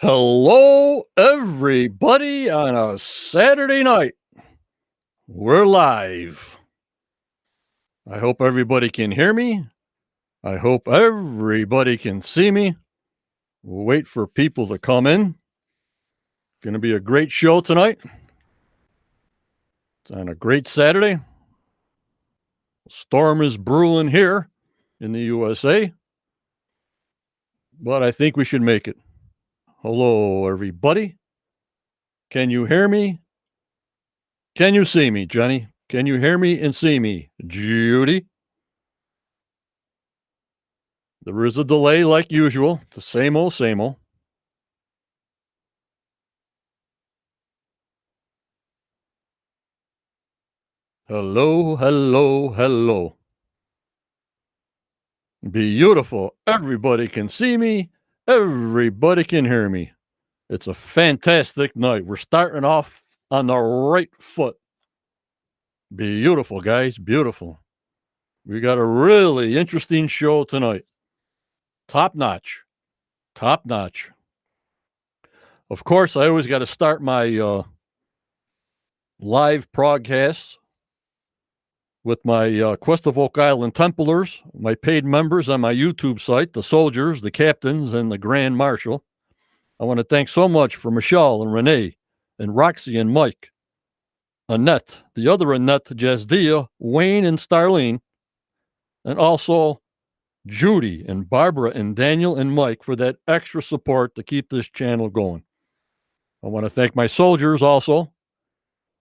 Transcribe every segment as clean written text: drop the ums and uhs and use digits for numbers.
Hello, everybody, on a Saturday night. We're live. I hope everybody can hear me. I hope everybody can see me. We'll wait for people to come in. Going to be a great show tonight. It's on a great Saturday. Storm is brewing here in the USA, but I think we should make it. Hello, everybody. Can you hear me? Can you see me, Jenny? Can you hear me and see me, Judy? There is a delay like usual. The same old, same old. Hello, hello, hello. Beautiful. Everybody can see me. Everybody can hear me. It's a fantastic night. We're starting off on the right foot. Beautiful, guys. Beautiful. We got a really interesting show tonight. Top notch. Top notch. Of course, I always got to start my live broadcasts with my Quest of Oak Island Templars, my paid members on my YouTube site, the soldiers, the captains, and the Grand Marshal. I want to thank so much for Michelle and Renee and Roxy and Mike, Annette, the other Annette, Jazdia, Wayne and Starlene, and also Judy and Barbara and Daniel and Mike for that extra support to keep this channel going. I want to thank my soldiers also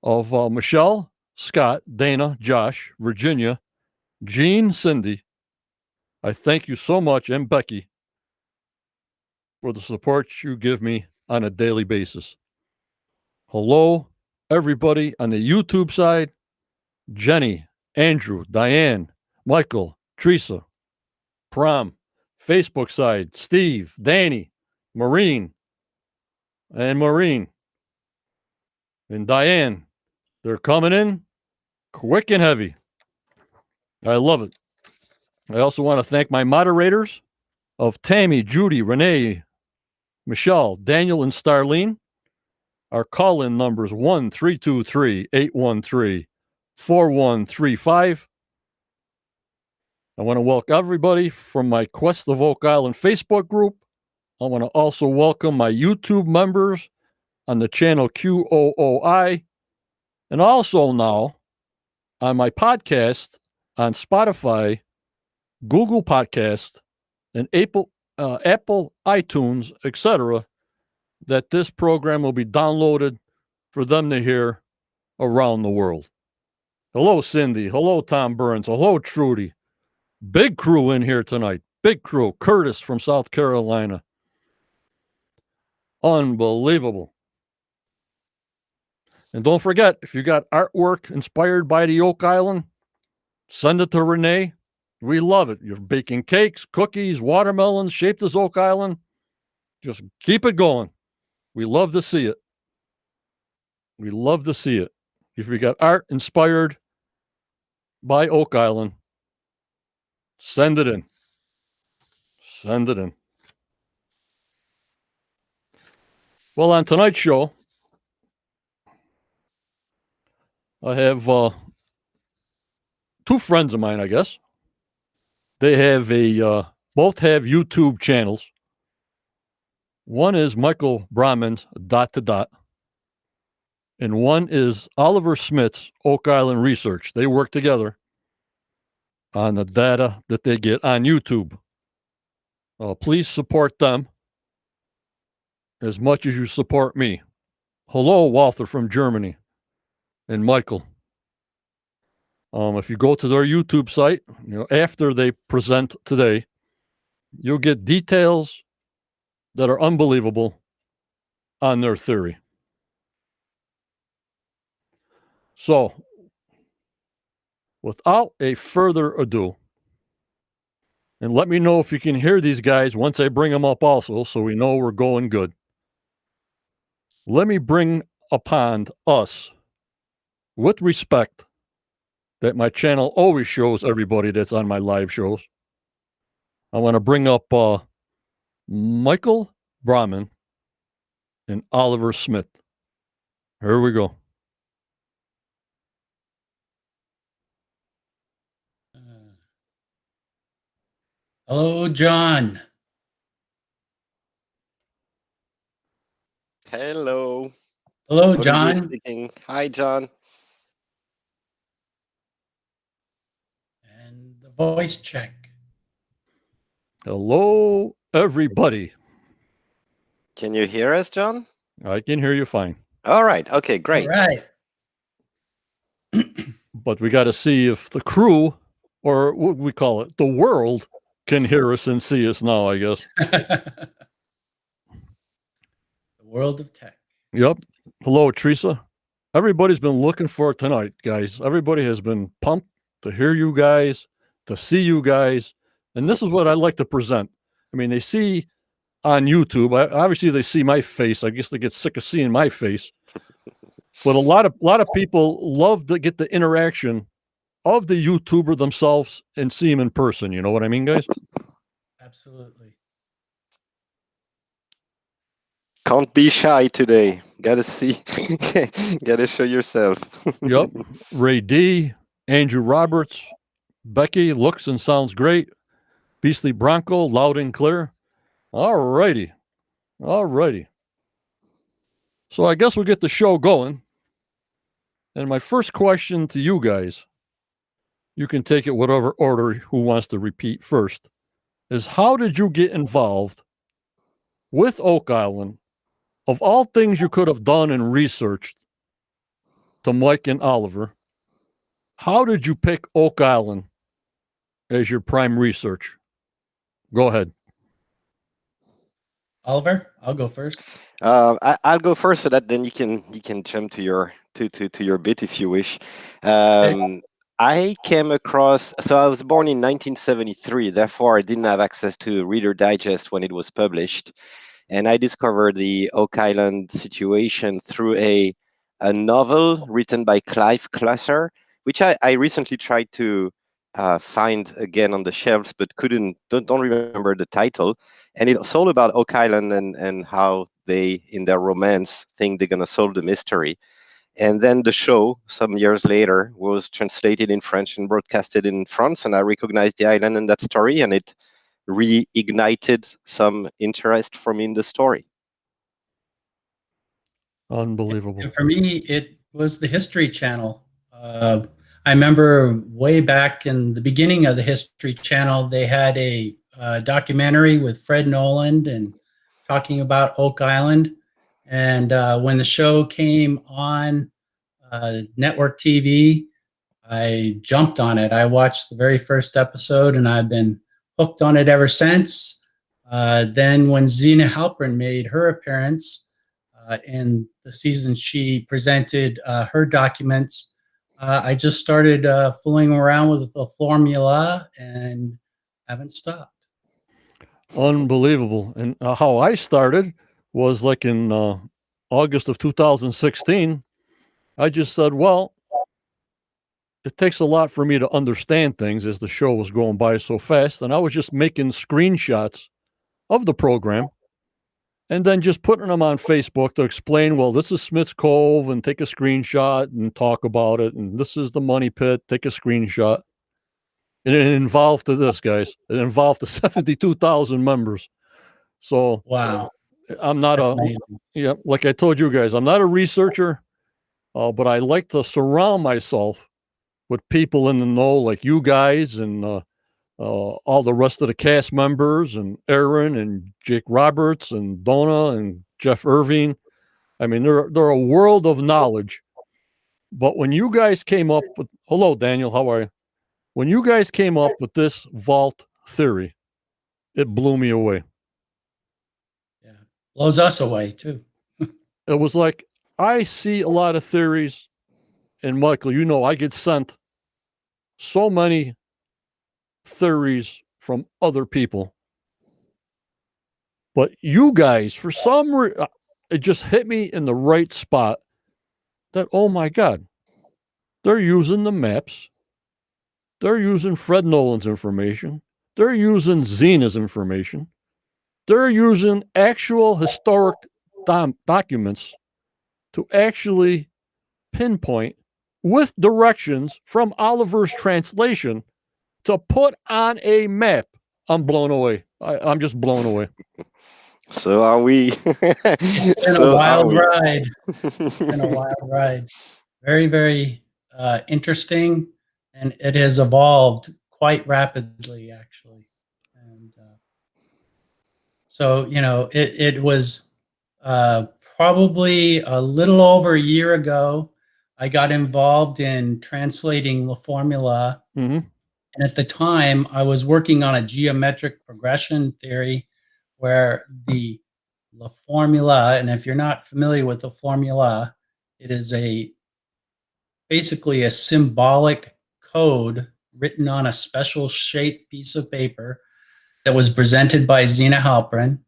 of Michelle, Scott, Dana, Josh, Virginia, Jean, Cindy. I thank you so much, and Becky, for the support you give me on a daily basis. Hello, everybody on the YouTube side. Jenny, Andrew, Diane, Michael, Teresa, Prom, Facebook side, Steve, Danny, Maureen, and Diane. They're coming in quick and heavy. I love it. I also want to thank my moderators of Tammy, Judy, Renee, Michelle, Daniel, and Starlene. Our call-in numbers 1-323-813-4135. I want to welcome everybody from my Quest of Oak Island Facebook group. I want to also welcome my YouTube members on the channel QOOI, and also now on my podcast on Spotify, Google Podcast, and Apple iTunes, etc., that this program will be downloaded for them to hear around the world. Hello, Cindy. Hello, Tom Burns. Hello, Trudy. Big crew in here tonight. Big crew. Curtis from South Carolina. Unbelievable. And don't forget, if you got artwork inspired by the Oak Island, send it to Renee. We love it. You're baking cakes, cookies, watermelons shaped as Oak Island. Just keep it going. We love to see it. We love to see it. If you got art inspired by Oak Island, send it in. Send it in. Well, on tonight's show, I have two friends of mine, I guess. They have both have YouTube channels. One is Michael Braman's Dot to Dot, and one is Oliver Schmitt's Oak Island Research. They work together on the data that they get on YouTube. Please support them as much as you support me. Hello, Walter from Germany, and Michael. If you go to their YouTube site, after they present today, you'll get details that are unbelievable on their theory. So, without a further ado, and let me know if you can hear these guys once I bring them up also, so we know we're going good. Let me bring upon us, with respect, that my channel always shows everybody that's on my live shows. I want to bring up Michael Braman and Oliver Schmitt. Here we go. Hello, John. Hello. Hello, Olivier John. speaking. Hi, John. And the voice check. Hello, everybody. Can you hear us, John? I can hear you fine. All right. Okay, great. All right. But we got to see if the crew, or what we call it, the world, can hear us and see us now, I guess. The world of tech. Yep. Hello, Teresa. Everybody's been looking for it tonight, guys. Everybody has been pumped to hear you guys, to see you guys. And this is what I like to present. I mean, they see on YouTube, obviously they see my face. I guess they get sick of seeing my face. But a lot of people love to get the interaction of the YouTuber themselves and see him in person. You know what I mean, guys? Absolutely. Can't be shy today. Gotta see. Gotta show yourself. Yep. Ray D, Andrew Roberts, Becky looks and sounds great. Beastly Bronco, loud and clear. All righty. All righty. So I guess we'll get the show going. And my first question to you guys, you can take it whatever order who wants to repeat first, is how did you get involved with Oak Island? Of all things you could have done and researched to Mike and Oliver, how did you pick Oak Island as your prime research? Go ahead. Oliver, I'll go first. I'll go first, so that then you can jump to your to your bit if you wish. I came across. So I was born in 1973. Therefore, I didn't have access to Reader Digest when it was published, and I discovered the Oak Island situation through a novel written by Clive Clusser, which I recently tried to find again on the shelves, but don't remember the title. And it's all about Oak Island and how they, in their romance, think they're gonna solve the mystery. And then the show, some years later, was translated in French and broadcasted in France, and I recognized the island in that story, and it reignited some interest for me in the story. Unbelievable. And for me, it was the History Channel. I remember way back in the beginning of the History Channel, they had a documentary with Fred Noland and talking about Oak Island. And when the show came on network TV, I jumped on it. I watched the very first episode, and I've been hooked on it ever since. Then when Zena Halpern made her appearance in the season, she presented her documents. I just started fooling around with the formula and haven't stopped. Unbelievable. And how I started was like in August of 2016. I just said, well, it takes a lot for me to understand things as the show was going by so fast. And I was just making screenshots of the program and then just putting them on Facebook to explain, well, this is Smith's Cove, and take a screenshot and talk about it. And this is the Money Pit, take a screenshot. And it involved to this, guys. It involved the 72,000 members. So wow, I'm not yeah, like I told you guys, I'm not a researcher, but I like to surround myself with people in the know, like you guys and all the rest of the cast members, and Aaron and Jake Roberts and Donna and Jeff Irving. I mean, they're a world of knowledge. But when you guys came up with, hello, Daniel, how are you? When you guys came up with this vault theory, it blew me away. Yeah, blows us away too. It was like, I see a lot of theories, and Michael, you know, I get sent so many theories from other people. But you guys, for some reason, it just hit me in the right spot that, oh my God, they're using the maps. They're using Fred Nolan's information. They're using Zena's information. They're using actual historic documents to actually pinpoint with directions from Oliver's translation to put on a map. I'm blown away. I'm just blown away. So are we. It's been a wild ride. It's been a wild ride. Very, very interesting, and it has evolved quite rapidly, actually. And so, it was probably a little over a year ago. I got involved in translating La Formula. Mm-hmm. And at the time, I was working on a geometric progression theory where the La Formula, and if you're not familiar with the formula, it is basically a symbolic code written on a special shaped piece of paper that was presented by Zena Halpern.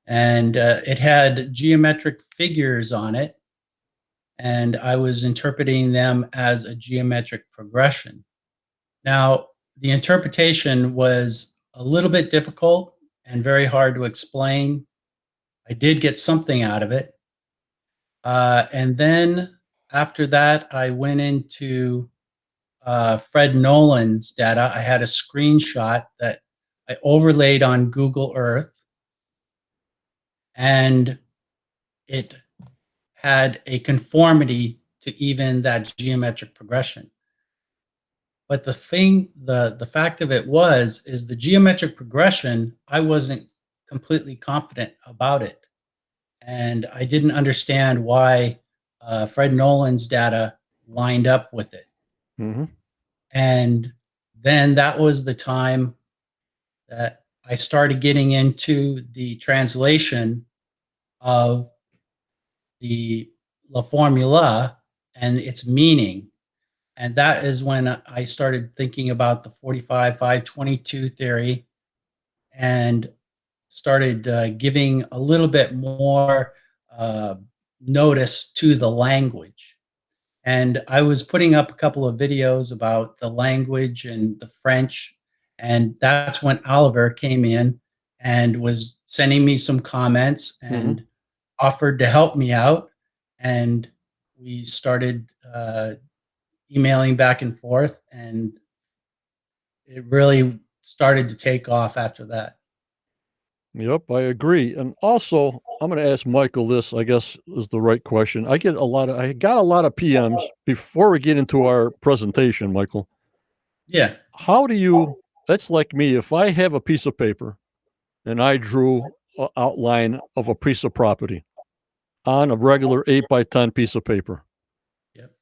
And it had geometric figures on it. And I was interpreting them as a geometric progression. Now, the interpretation was a little bit difficult and very hard to explain. I did get something out of it. And then after that, I went into Fred Nolan's data. I had a screenshot that I overlaid on Google Earth, and it had a conformity to even that geometric progression. But the fact of it is the geometric progression, I wasn't completely confident about it. And I didn't understand why Fred Nolan's data lined up with it. Mm-hmm. And then that was the time that I started getting into the translation of the La Formula and its meaning. And that is when I started thinking about the 45-522 theory and started giving a little bit more notice to the language. And I was putting up a couple of videos about the language and the French. And that's when Oliver came in and was sending me some comments and offered to help me out. And we started emailing back and forth, and it really started to take off after that. Yep, I agree. And also, I'm going to ask Michael this, I guess is the right question. I got a lot of PMs before we get into our presentation, Michael. Yeah. How do you, that's like me, if I have a piece of paper and I drew an outline of a piece of property on a regular 8x10 piece of paper. Yep.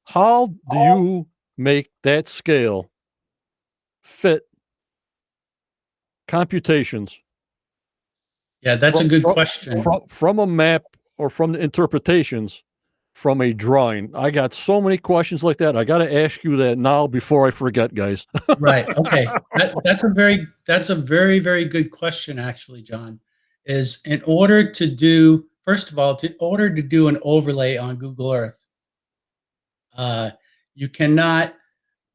How do you make that scale fit computations? Yeah, that's a good question. From a map or from the interpretations from a drawing. I got so many questions like that. I got to ask you that now before I forget, guys. Right. Okay. That's a very, very good question, actually, John. Is in order to do, first of all, in order to do an overlay on Google Earth, you cannot,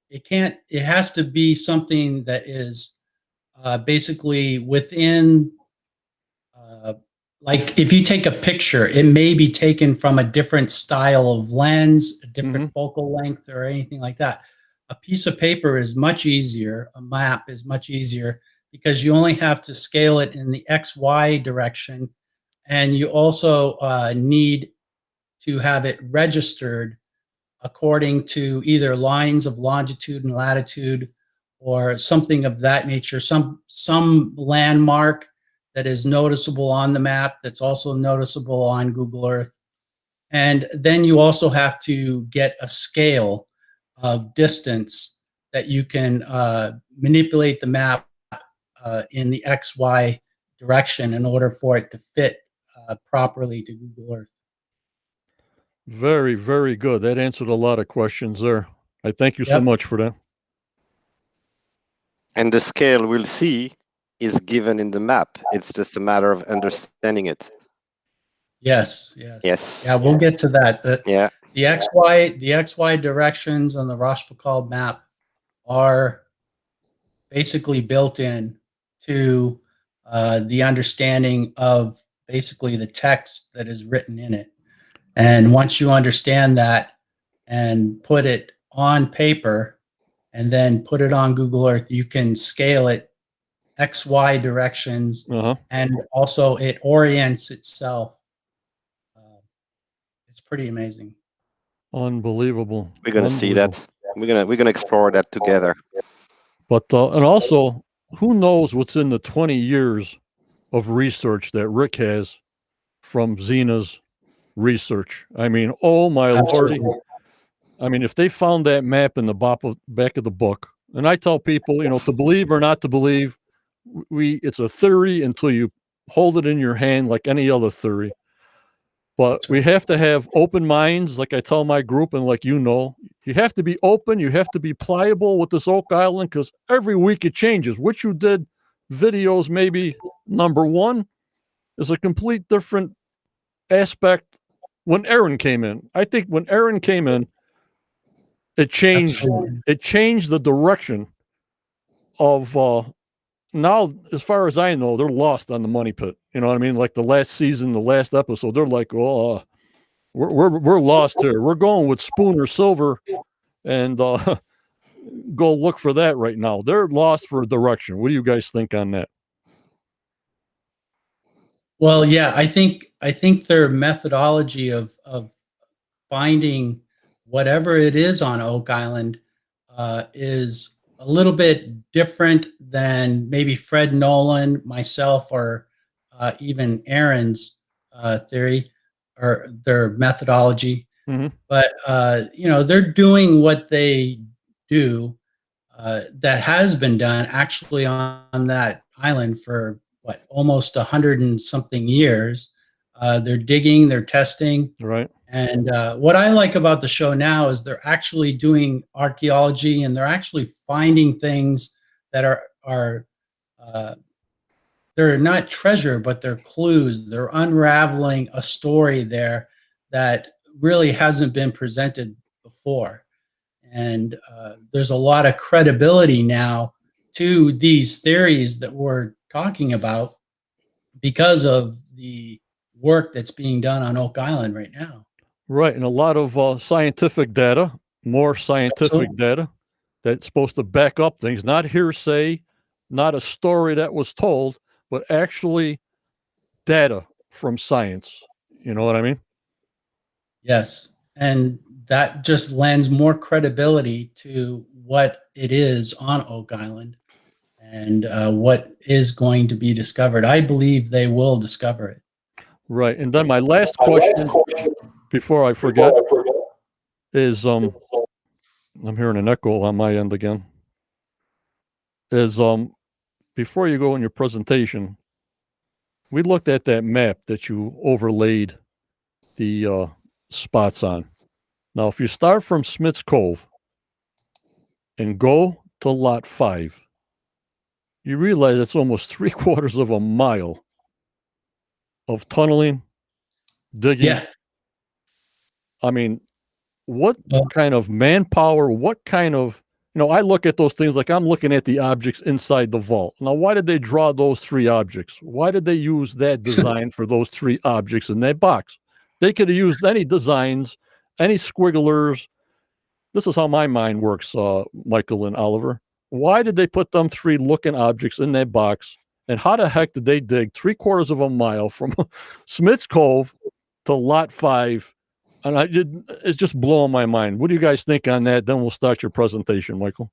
it has to be something that is basically within, like if you take a picture, it may be taken from a different style of lens, a different focal length, or anything like that. A piece of paper is much easier. A map is much easier because you only have to scale it in the XY direction. And you also need to have it registered according to either lines of longitude and latitude or something of that nature, some landmark that is noticeable on the map that's also noticeable on Google Earth. And then you also have to get a scale of distance that you can manipulate the map in the XY direction in order for it to fit properly to Google Earth. Very, very good. That answered a lot of questions there. I thank you so much for that. And the scale we'll see is given in the map. It's just a matter of understanding it. Yes. Yeah, we'll get to that. The XY directions on the Rochefoucauld map are basically built in to the understanding of basically the text that is written in it. And once you understand that and put it on paper and then put it on Google Earth, you can scale it X, Y directions, and also it orients itself. It's pretty amazing. Unbelievable. We're gonna see that. We're gonna explore that together. But and also, who knows what's in the 20 years of research that Rick has from Xena's research? I mean, oh my lordy! I mean, if they found that map in the back of the book, and I tell people, you know, to believe or not to believe, it's a theory until you hold it in your hand, like any other theory. But we have to have open minds, like I tell my group, and like you know, you have to be open, you have to be pliable with this Oak Island, because every week it changes. What you did videos maybe number one is a complete different aspect when Aaron came in. I think when Aaron came in, it changed. Absolutely. It changed the direction of now, as far as I know, they're lost on the money pit. You know what I mean? Like the last season, the last episode, they're like, oh, we're lost here. We're going with spoon or silver, and go look for that right now. They're lost for direction. What do you guys think on that? Well, yeah, I think their methodology of finding whatever it is on Oak Island is a little bit different than maybe Fred Nolan, myself, or even Aaron's theory or their methodology. Mhm. But you know, they're doing what they do that has been done actually on that island for what, almost 100 and something years. They're digging, they're testing, Right. and what I like about the show now is they're actually doing archaeology, and they're actually finding things that are they're not treasure, but they're clues. They're unraveling a story there that really hasn't been presented before. And there's a lot of credibility now to these theories that we're talking about because of the work that's being done on Oak Island right now. Right. And a lot of scientific data, more scientific data that's supposed to back up things, not hearsay, not a story that was told, but actually data from science. You know what I mean? Yes. And that just lends more credibility to what it is on Oak Island and what is going to be discovered. I believe they will discover it. Right. And then my last question before I forget is I'm hearing an echo on my end again. Is before you go in your presentation, we looked at that map that you overlaid the spots on. Now, if you start from Schmitt's Cove and go to lot 5, you realize it's almost 3/4 of a mile of tunneling, digging. Yeah. I mean, what Well, kind of manpower, what kind of, you know, I look at those things like I'm looking at the objects inside the vault. Now, why did they draw those 3 objects? Why did they use that design for those 3 objects in that box? They could have used any designs, any squigglers. This is how my mind works, Michael and Oliver. Why did they put them 3 looking objects in that box? And how the heck did they dig 3/4 of a mile from Schmitt's Cove to lot 5? And it's just blowing my mind. What do you guys think on that? Then we'll start your presentation, Michael.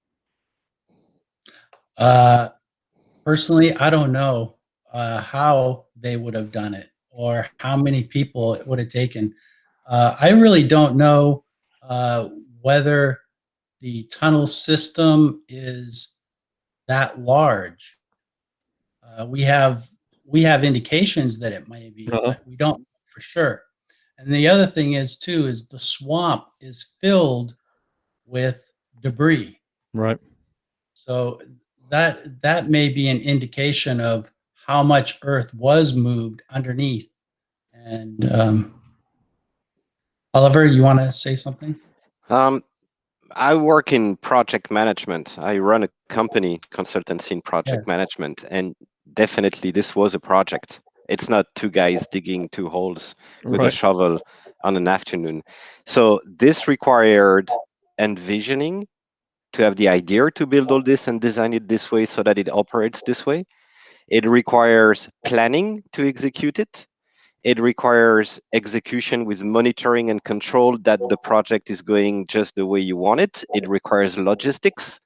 Personally, I don't know how they would have done it or how many people it would have taken. I really don't know whether the tunnel system is that large. We have indications that it may be, Uh-huh. but we don't know for sure. And the other thing is too is the swamp is filled with debris. Right. So that may be an indication of how much earth was moved underneath. And Oliver, you want to say something? I work in project management. I run a company consultancy in project Yes. management, and definitely this was a project. It's not two guys digging two holes with a Right. shovel on an afternoon. So this required envisioning, to have the idea to build all this and design it this way so that it operates this way. It requires planning to execute it. It requires execution with monitoring and control that the project is going just the way you want it. It requires logistics.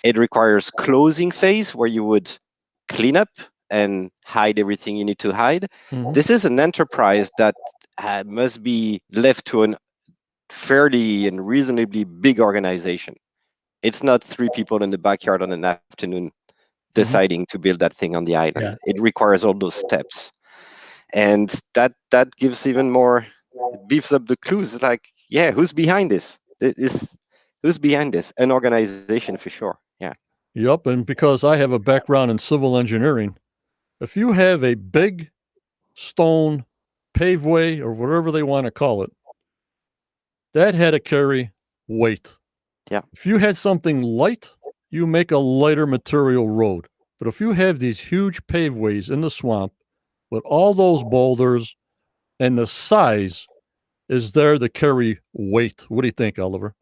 It requires closing phase where you would clean up and hide everything you need to hide. Mhm. This is an enterprise that must be left to a fairly and reasonably big organization. It's not three people in the backyard on an afternoon deciding to build that thing on the Yeah. island. It requires all those steps, and that gives even more, beefs up the clues. It's like, yeah, who's behind this? Who's behind this? An organization for sure. Yeah. Yep. And because I have a background in civil engineering, if you have a big stone paveway or whatever they want to call it, that had to carry weight. Yeah. If you had something light, you make a lighter material road. But if you have these huge paveways in the swamp with all those boulders and the size is there to carry weight. What do you think, Oliver?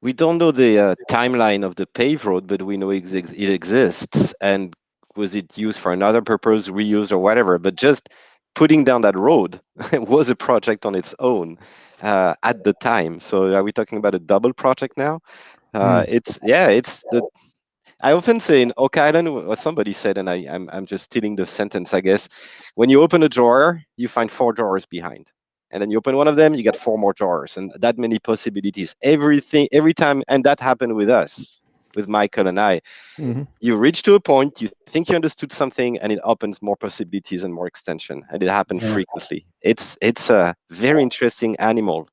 We don't know the timeline of the paved road, but we know it exists. And was it used for another purpose, reused or whatever? But just putting down that road was a project on its own at the time. So are we talking about a double project now? It's the. I often say in Oak Island, what somebody said, and I'm just stealing the sentence, I guess. When you open a drawer, you find four drawers behind, and then you open one of them, you get four more drawers, and that many possibilities. Everything, every time, and that happened with us, with Michael and I. Mm-hmm. You reach to a point, you think you understood something, and it opens more possibilities and more extension, and it happened Yeah. frequently. It's a very interesting animal,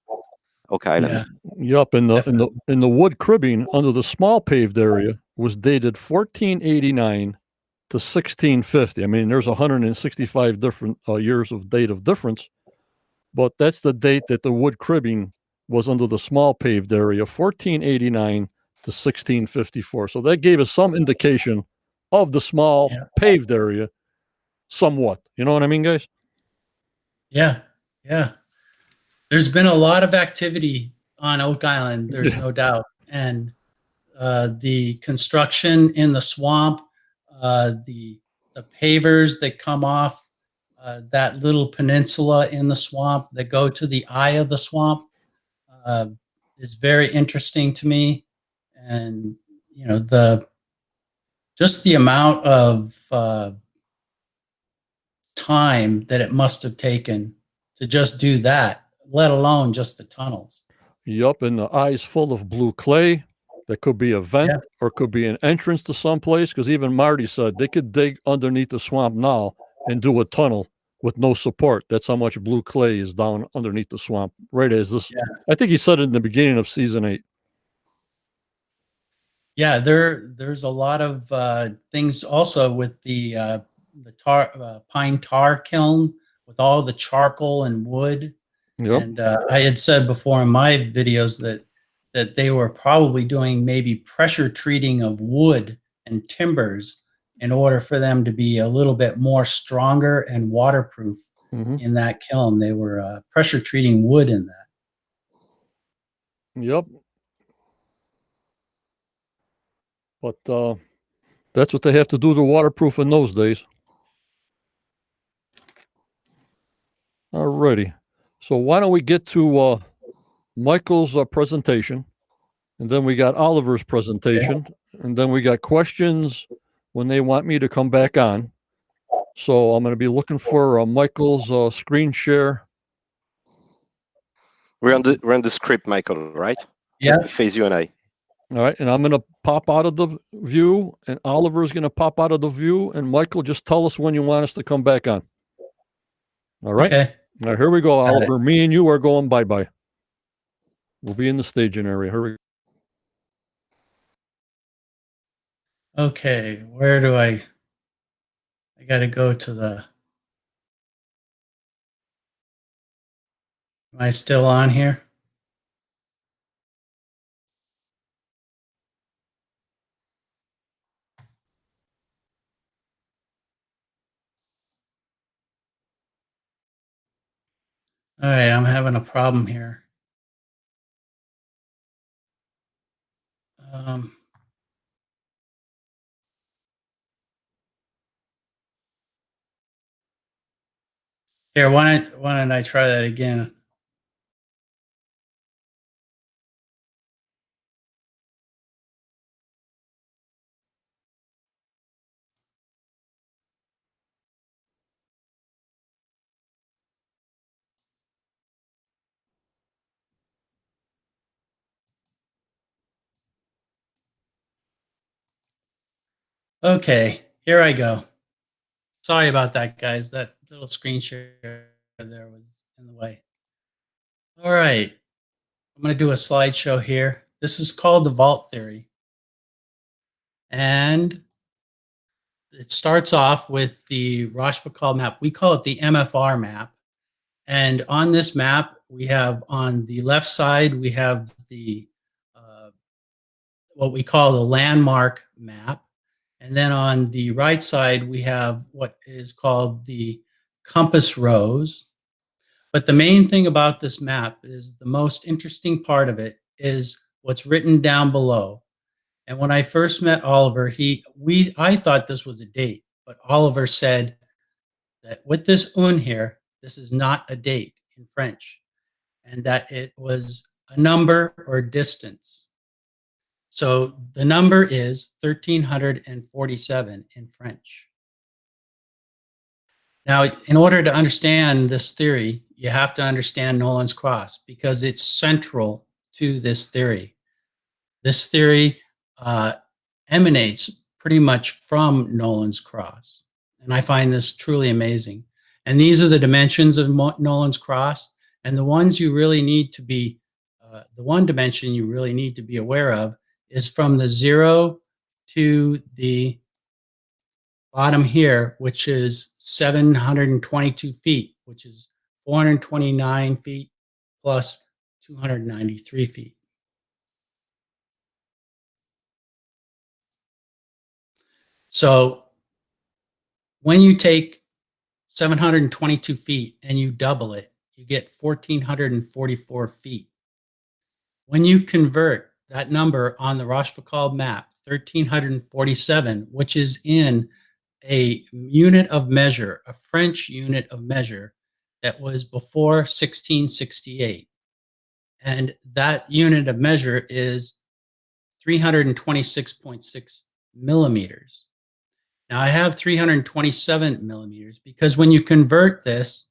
Oak Island. Yeah. Yup, and Definitely. the wood cribbing under the small paved area was dated 1489 to 1650. I mean, there's 165 different years of date of difference, but that's the date that the wood cribbing was under the small paved area, 1489 to 1654. So that gave us some indication of the small Yeah. paved area, somewhat. You know what I mean, guys? Yeah. Yeah. There's been a lot of activity on Oak Island, there's Yeah. no doubt. And the construction in the swamp, the pavers that come off that little peninsula in the swamp that go to the eye of the swamp uh, is very interesting to me. And the just the amount of time that it must have taken to just do that, let alone just the tunnels. Yup, and the eye's full of blue clay. That could be a vent Yeah. or could be an entrance to someplace. Because even Marty said they could dig underneath the swamp now and do a tunnel with no support. That's how much blue clay is down underneath the swamp. Right as this, Yeah. I think he said it in the beginning of season 8. Yeah, there's a lot of things also with the tar pine tar kiln with all the charcoal and wood. Yep. And I had said before in my videos that they were probably doing maybe pressure treating of wood and timbers in order for them to be a little bit more stronger and waterproof Hmm. in that kiln. They were pressure treating wood in that. Yep. But that's what they have to do to waterproof in those days. Alrighty. So why don't we get to Michael's presentation, and then we got Oliver's presentation, and then we got questions when they want me to come back on. So I'm going to be looking for Michael's screen share. We're on the script, Michael, right? Yeah. Just face you and I. All right, and I'm going to pop out of the view, and Oliver's going to pop out of the view, and Michael, just tell us when you want us to come back on. All right. Okay. All right, here we go, Got it. Oliver. Me and you are going bye-bye. We'll be in the staging area. Here we go. Okay. Where do I got to go to the. Am I still on here? All right, I'm having a problem here. Um, Here, why don't I try that again? Okay, here I go. Sorry about that, guys. That little screen share there was in the way. All right, I'm going to do a slideshow here. This is called the vault theory. And it starts off with the Rochefoucauld map. We call it the MFR map. And on this map, we have on the left side, we have the what we call the landmark map. And then on the right side, we have what is called the compass rose. But the main thing about this map is the most interesting part of it is what's written down below. And when I first met Oliver, I thought this was a date, but Oliver said that with this un here, this is not a date in French, and that it was a number or distance. So the number is 1347 in French. Now, in order to understand this theory, you have to understand Nolan's cross because it's central to this theory. This theory emanates pretty much from Nolan's cross. And I find this truly amazing. And these are the dimensions of Nolan's cross. And the ones you really need to be, the one dimension you really need to be aware of is from the 0 to the bottom here, which is 722 feet, which is 429 feet plus 293 feet. So when you take 722 feet and you double it, you get 1,444 feet. When you convert that number on the Rochefoucauld map, 1,347, which is in a unit of measure, a French unit of measure that was before 1668. And that unit of measure is 326.6 millimeters. Now I have 327 millimeters because when you convert this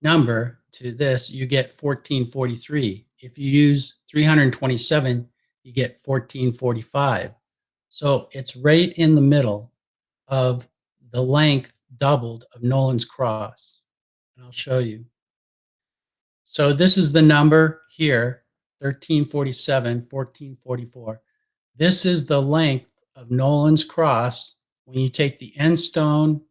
number to this, you get 1443. If you use 327, you get 1445. So it's right in the middle of the length doubled of Nolan's cross. And I'll show you. So this is the number here, 1347, 1444. This is the length of Nolan's cross when you take the end stone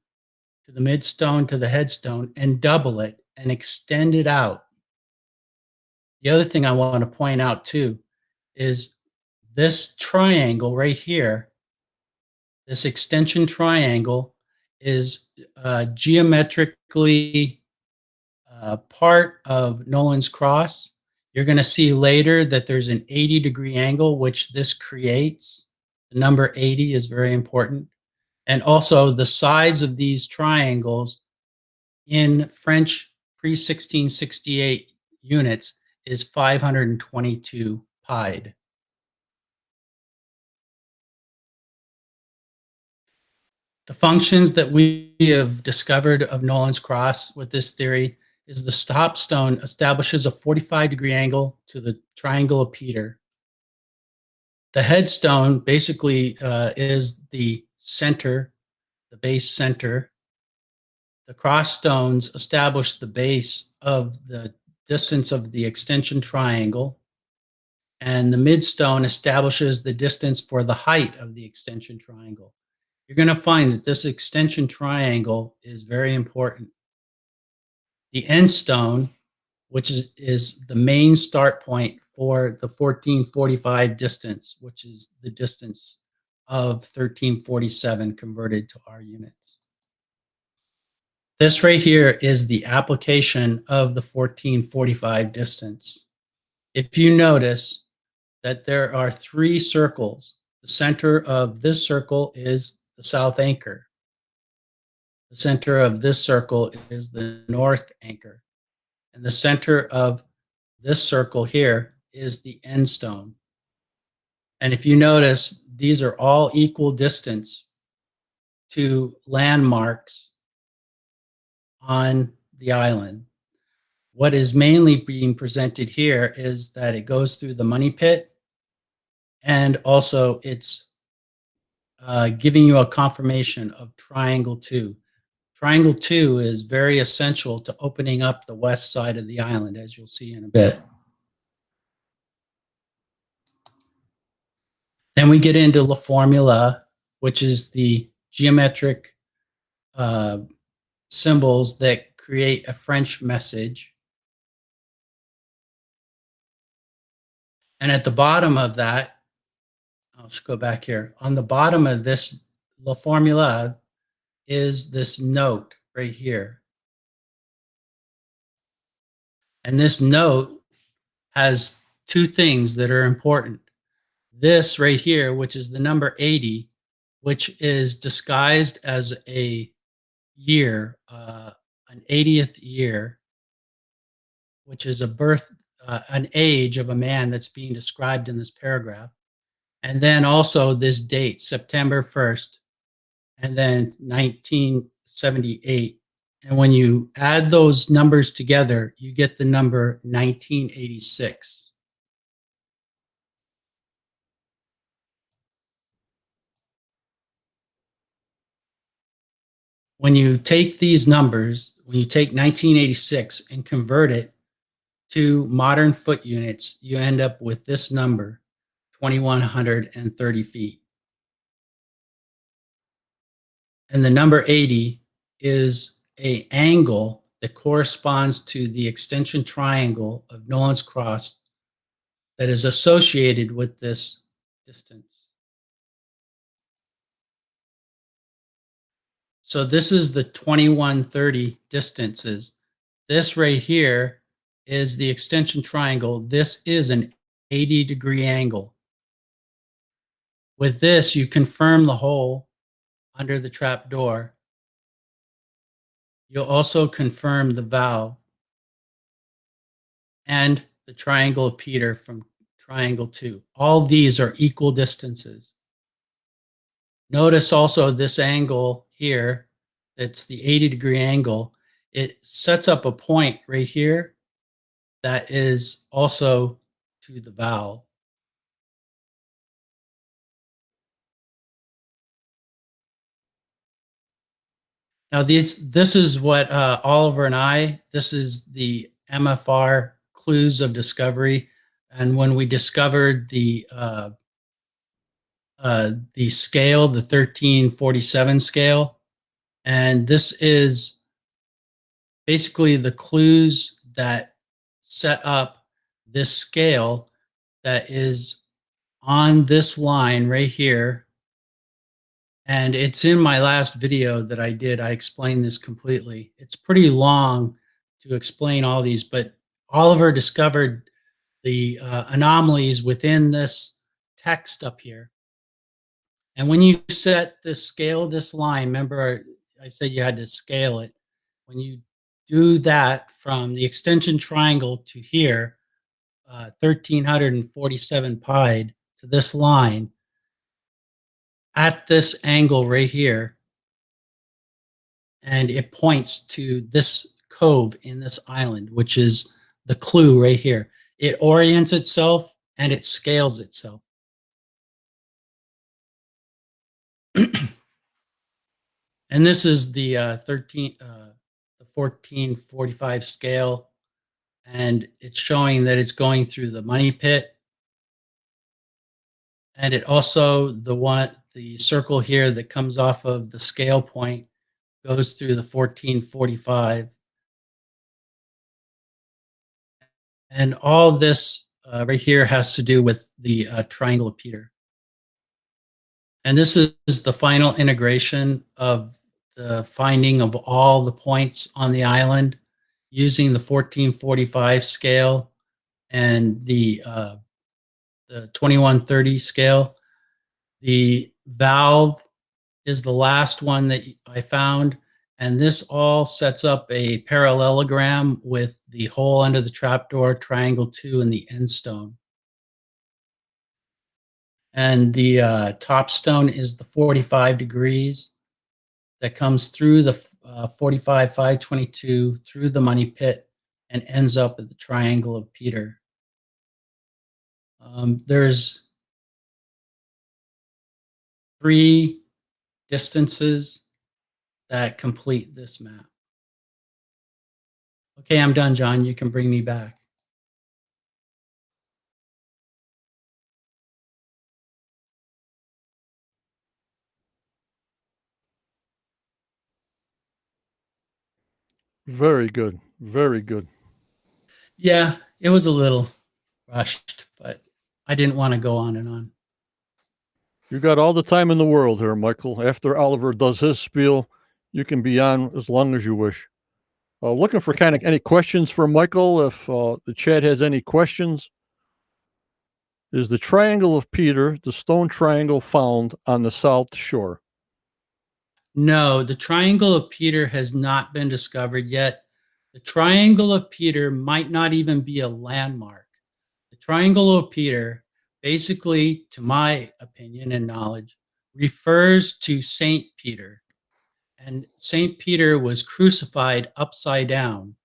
to the midstone to the headstone and double it and extend it out. The other thing I want to point out too is this triangle right here, this extension triangle is geometrically part of Nolan's cross. You're going to see later that there's an 80-degree angle, which this creates. The number 80 is very important. And also the sides of these triangles in French pre-1668 units is 522 pied. The functions that we have discovered of Nolan's cross with this theory is the stop stone establishes a 45-degree angle to the triangle of Peter. The headstone basically is the center, the base center. The cross stones establish the base of the distance of the extension triangle, and the midstone establishes the distance for the height of the extension triangle. You're going to find that this extension triangle is very important. The end stone, which is the main start point for the 1445 distance, which is the distance of 1347 converted to our units. This right here is the application of the 1445 distance. If you notice that there are 3 circles, the center of this circle is the south anchor. The center of this circle is the north anchor. And the center of this circle here is the end stone. And if you notice, these are all equal distance to landmarks on the island. What is mainly being presented here is that it goes through the money pit, and also it's giving you a confirmation of Triangle 2. Triangle 2 is very essential to opening up the west side of the island, as you'll see in a bit. Then we get into La Formula, which is the geometric symbols that create a French message. And at the bottom of that, I'll just go back here. On the bottom of this La Formula is this note right here. And this note has 2 things that are important. This right here, which is the number 80, which is disguised as a year, an 80th year, which is a birth, an age of a man that's being described in this paragraph. And then also this date, September 1st, and then 1978. And when you add those numbers together, you get the number 1986. When you take these numbers, when you take 1986 and convert it to modern foot units, you end up with this number, 2,130 feet. And the number 80 is an angle that corresponds to the extension triangle of Nolan's Cross that is associated with this distance. So this is the 2130 distances. This right here is the extension triangle. This is an 80-degree angle. With this, you confirm the hole under the trap door. You'll also confirm the valve and the triangle of Peter from Triangle 2. All these are equal distances. Notice also this angle here, it's the 80-degree angle. It sets up a point right here that is also to the valve. Now this is what Oliver and this is the MFR clues of discovery. And when we discovered the scale, the 1347 scale, and this is basically the clues that set up this scale that is on this line right here. And it's in my last video that I did. I explained this completely. It's pretty long to explain all these, but Oliver discovered the anomalies within this text up here. And when you set the scale of this line, remember I said you had to scale it. When you do that from the extension triangle to here, 1347 pi to this line, at this angle right here, and it points to this cove in this island, which is the clue right here. It orients itself and it scales itself. And this is the 1445 scale, and it's showing that it's going through the money pit. And it also, the circle here that comes off of the scale point goes through the 1445. And all this right here has to do with the triangle of Peter. And this is the final integration of the finding of all the points on the island using the 1445 scale and the 2130 scale. The valve is the last one that I found, and this all sets up a parallelogram with the hole under the trapdoor, triangle 2, and the end stone. And the top stone is the 45 degrees that comes through the 45, 522, through the money pit, and ends up at the triangle of Peter. There's 3 distances that complete this map. Okay, I'm done, John. You can bring me back. Very good. Very good. Yeah, it was a little rushed, but I didn't want to go on and on. You got all the time in the world here, Michael. After Oliver does his spiel, you can be on as long as you wish. Looking for kind of any questions for Michael. If the chat has any questions, is the triangle of Peter the stone triangle found on the south shore? No, the triangle of Peter has not been discovered yet. The triangle of Peter might not even be a landmark. The triangle of Peter, basically, to my opinion and knowledge, refers to Saint Peter. And Saint Peter was crucified upside down.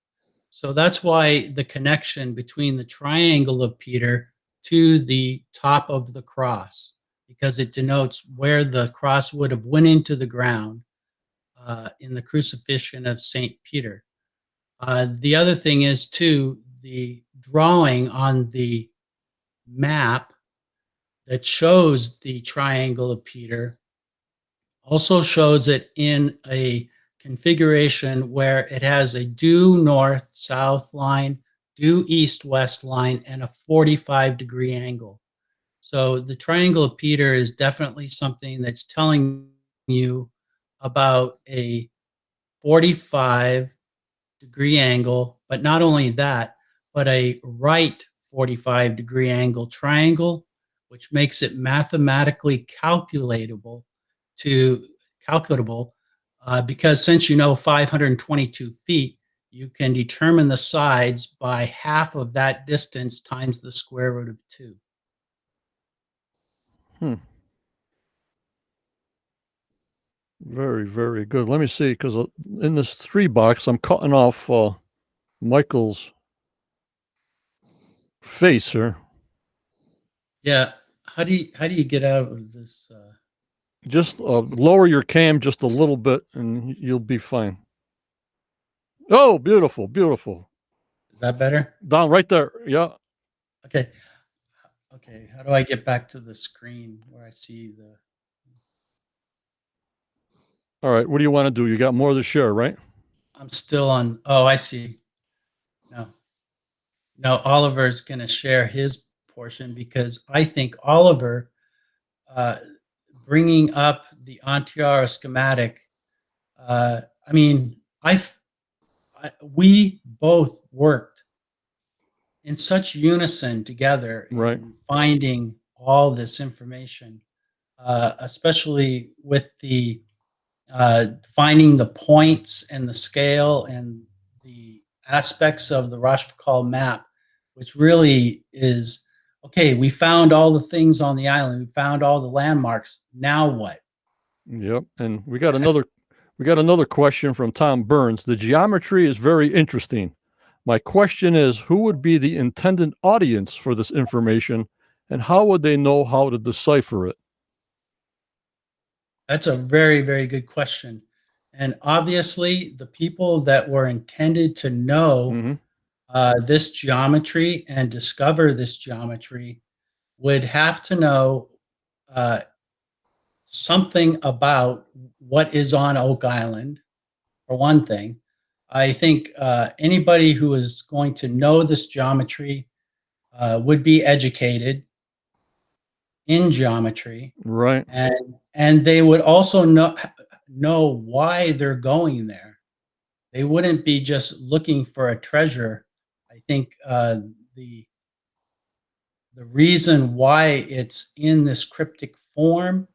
So that's why the connection between the triangle of Peter to the top of the cross, because it denotes where the cross would have went into the ground in the crucifixion of Saint Peter. The other thing is too, the drawing on the map that shows the triangle of Peter also shows it in a configuration where it has a due north-south line, due east-west line, and a 45-degree angle. So the triangle of Peter is definitely something that's telling you about a 45-degree angle, but not only that, but a right 45-degree angle triangle, which makes it mathematically calculable because since you know 522 feet, you can determine the sides by half of that distance times the square root of 2. Very, very good. Let me see, because in this 3 box, I'm cutting off Michael's face here. Yeah. How do you get out of this? Just lower your cam just a little bit, and you'll be fine. Oh, beautiful, beautiful. Is that better? Down right there. Yeah. Okay. Okay. How do I get back to the screen where I see the? All right. What do you want to do? You got more to share, right? I'm still on. Oh, I see. No, Oliver's going to share his portion because I think Oliver bringing up the Antiara schematic. I mean, we both worked in such unison together Right. in finding all this information, especially with the finding the points and the scale and the aspects of the Rochefoucauld map, which really is okay. We found all the things on the island. We found all the landmarks. Now what? Yep. And we got another question from Tom Burns. The geometry is very interesting. My question is, who would be the intended audience for this information, and how would they know how to decipher it? That's a very, very good question. And obviously, the people that were intended to know this geometry and discover this geometry would have to know something about what is on Oak Island, for one thing. I think anybody who is going to know this geometry would be educated in geometry, Right. and they would also know why they're going there. They wouldn't be just looking for a treasure. I think the reason why it's in this cryptic form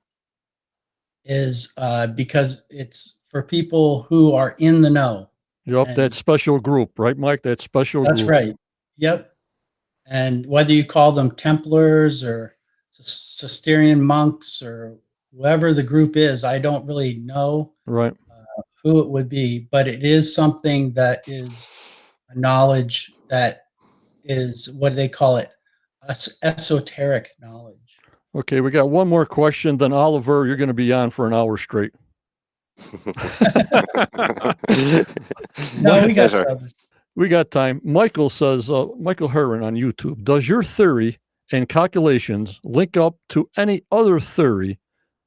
is because it's for people who are in the know. Yup, that And special group, right, Mike? That special that's group. right. Yep. And whether you call them Templars or Cistercian monks or whoever the group is, I don't really know Right. who it would be, but it is something that is a knowledge that is, what do they call it? Esoteric knowledge. Okay, we got one more question. Then Oliver, you're going to be on for an hour straight. No, we got Pleasure. subs. We got time. Michael says, Michael Herron on YouTube, does your theory and calculations link up to any other theory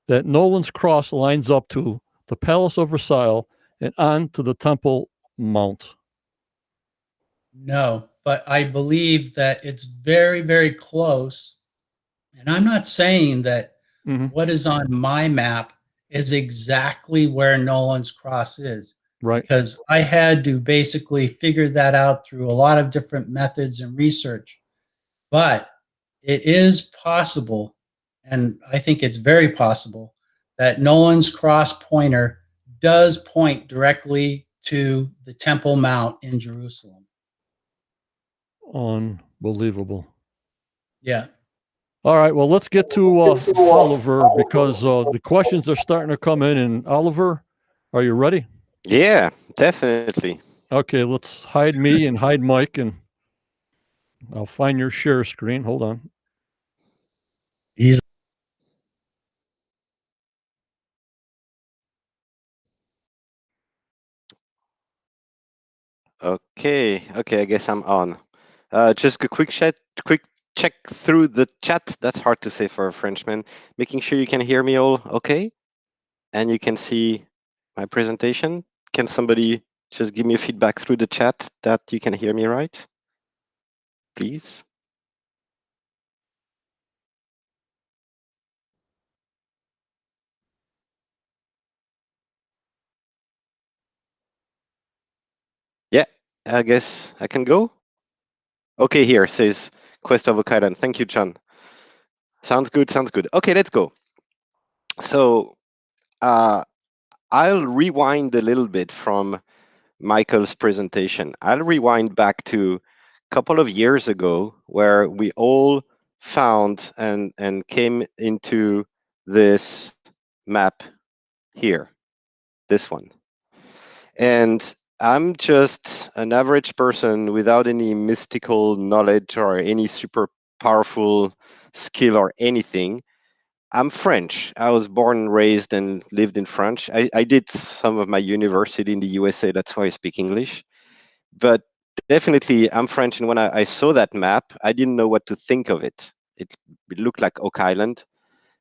that Nolan's Cross lines up to the Palace of Versailles and on to the Temple Mount? No, but I believe that it's very, very close. And I'm not saying that Mhm. what is on my map is exactly where Nolan's Cross is, Right. because I had to basically figure that out through a lot of different methods and research. But it is possible, and I think it's very possible, that Nolan's Cross pointer does point directly to the Temple Mount in Jerusalem. Unbelievable. Yeah. All right, well, let's get to Oliver because the questions are starting to come in. And Oliver, are you ready? Yeah, definitely. Okay, let's hide me and hide Mike, and I'll find your share screen. Hold on. He's Okay, I guess I'm on. Just a quick check through the chat. That's hard to say for a Frenchman. Making sure you can hear me all okay, and you can see my presentation. Can somebody just give me feedback through the chat that you can hear me right, please? Yeah, I guess I can go. Okay, here says Quest of Okaidan. Thank you, John. Sounds good. Okay, let's go. So I'll rewind a little bit from Michael's presentation. I'll rewind back to a couple of years ago where we all found and came into this map here, this one. And I'm just an average person without any mystical knowledge or any super powerful skill or anything. I'm French. I was born and raised and lived in France. I did some of my university in the USA. That's why I speak English. But definitely, I'm French. And when I saw that map, I didn't know what to think of it. It looked like Oak Island,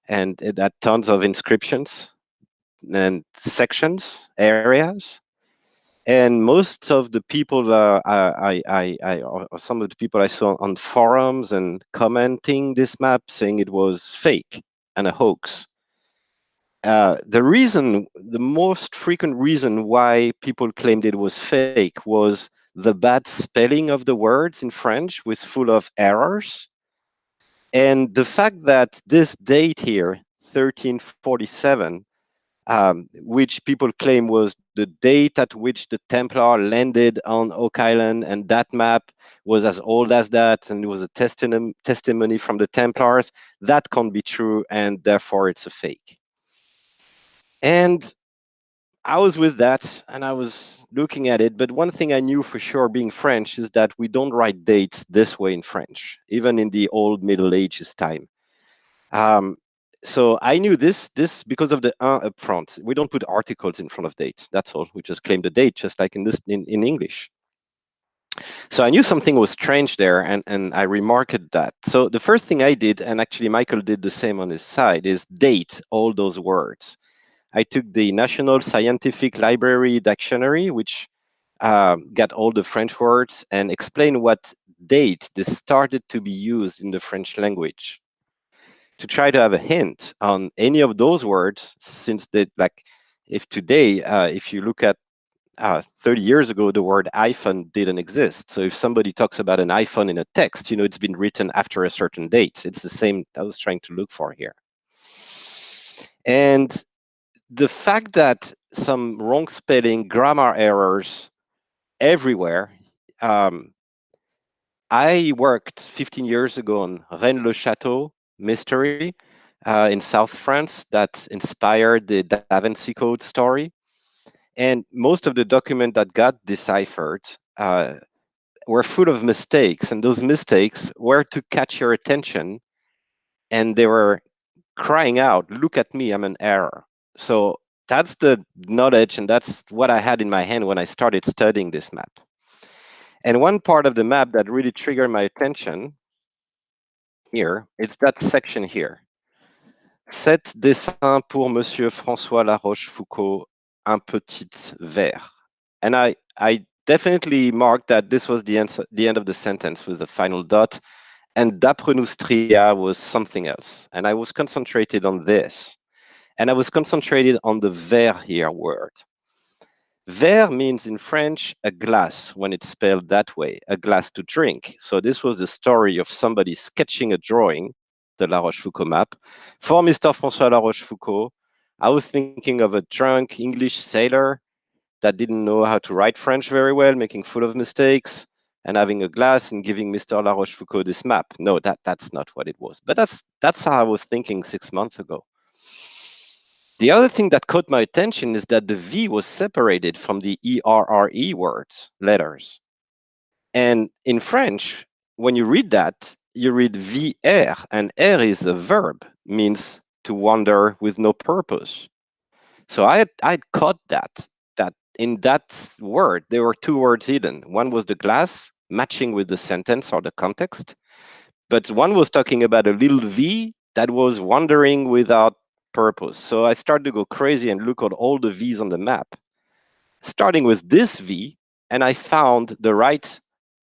and it had tons of inscriptions and sections, areas. And most of the people, or some of the people I saw on forums and commenting this map saying it was fake and a hoax. The most frequent reason why people claimed it was fake was the bad spelling of the words in French with full of errors. And the fact that this date here, 1347, which people claim was the date at which the Templar landed on Oak Island, and that map was as old as that, and it was a testimony from the Templars, that can't be true, and therefore it's a fake. And I was with that and I was looking at it, but one thing I knew for sure being French is that we don't write dates this way in French, even in the old Middle Ages time. So I knew this because of the un up front. We don't put articles in front of dates. That's all. We just claim the date, just like in English. So I knew something was strange there, and I remarked that. So the first thing I did, and actually Michael did the same on his side, is date all those words. I took the National Scientific Library Dictionary, which got all the French words, and explained what date this started to be used in the French language, to try to have a hint on any of those words, since they, like, if today, if you look at 30 years ago, the word iPhone didn't exist. So if somebody talks about an iPhone in a text, it's been written after a certain date. It's the same I was trying to look for here. And the fact that some wrong spelling, grammar errors everywhere. I worked 15 years ago on Rennes-le-Château mystery in South France that inspired the Da Vinci Code story. And most of the documents that got deciphered were full of mistakes. And those mistakes were to catch your attention. And they were crying out, look at me, I'm an error. So that's the knowledge, and that's what I had in my hand when I started studying this map. And one part of the map that really triggered my attention here, it's that section here. 7 dessins pour Monsieur François La Rochefoucauld, un petit verre. And I definitely marked that this was the end of the sentence with the final dot. And d'après Noustria was something else. And I was concentrated on this. And I was concentrated on the verre here word. Verre means in French a glass when it's spelled that way, a glass to drink. So this was the story of somebody sketching a drawing, the La Rochefoucauld map, for Mr. François La Rochefoucauld. I was thinking of a drunk English sailor that didn't know how to write French very well, making full of mistakes, and having a glass and giving Mr. La Rochefoucauld this map. No, that's not what it was. But that's how I was thinking 6 months ago. The other thing that caught my attention is that the V was separated from the ERRE words, letters. And in French, when you read that, you read VR, and R is a verb, means to wander with no purpose. So I'd caught that in that word, there were 2 words hidden. One was the glass, matching with the sentence or the context, but one was talking about a little V that was wandering without purpose. So I started to go crazy and look at all the V's on the map, starting with this V, and I found the right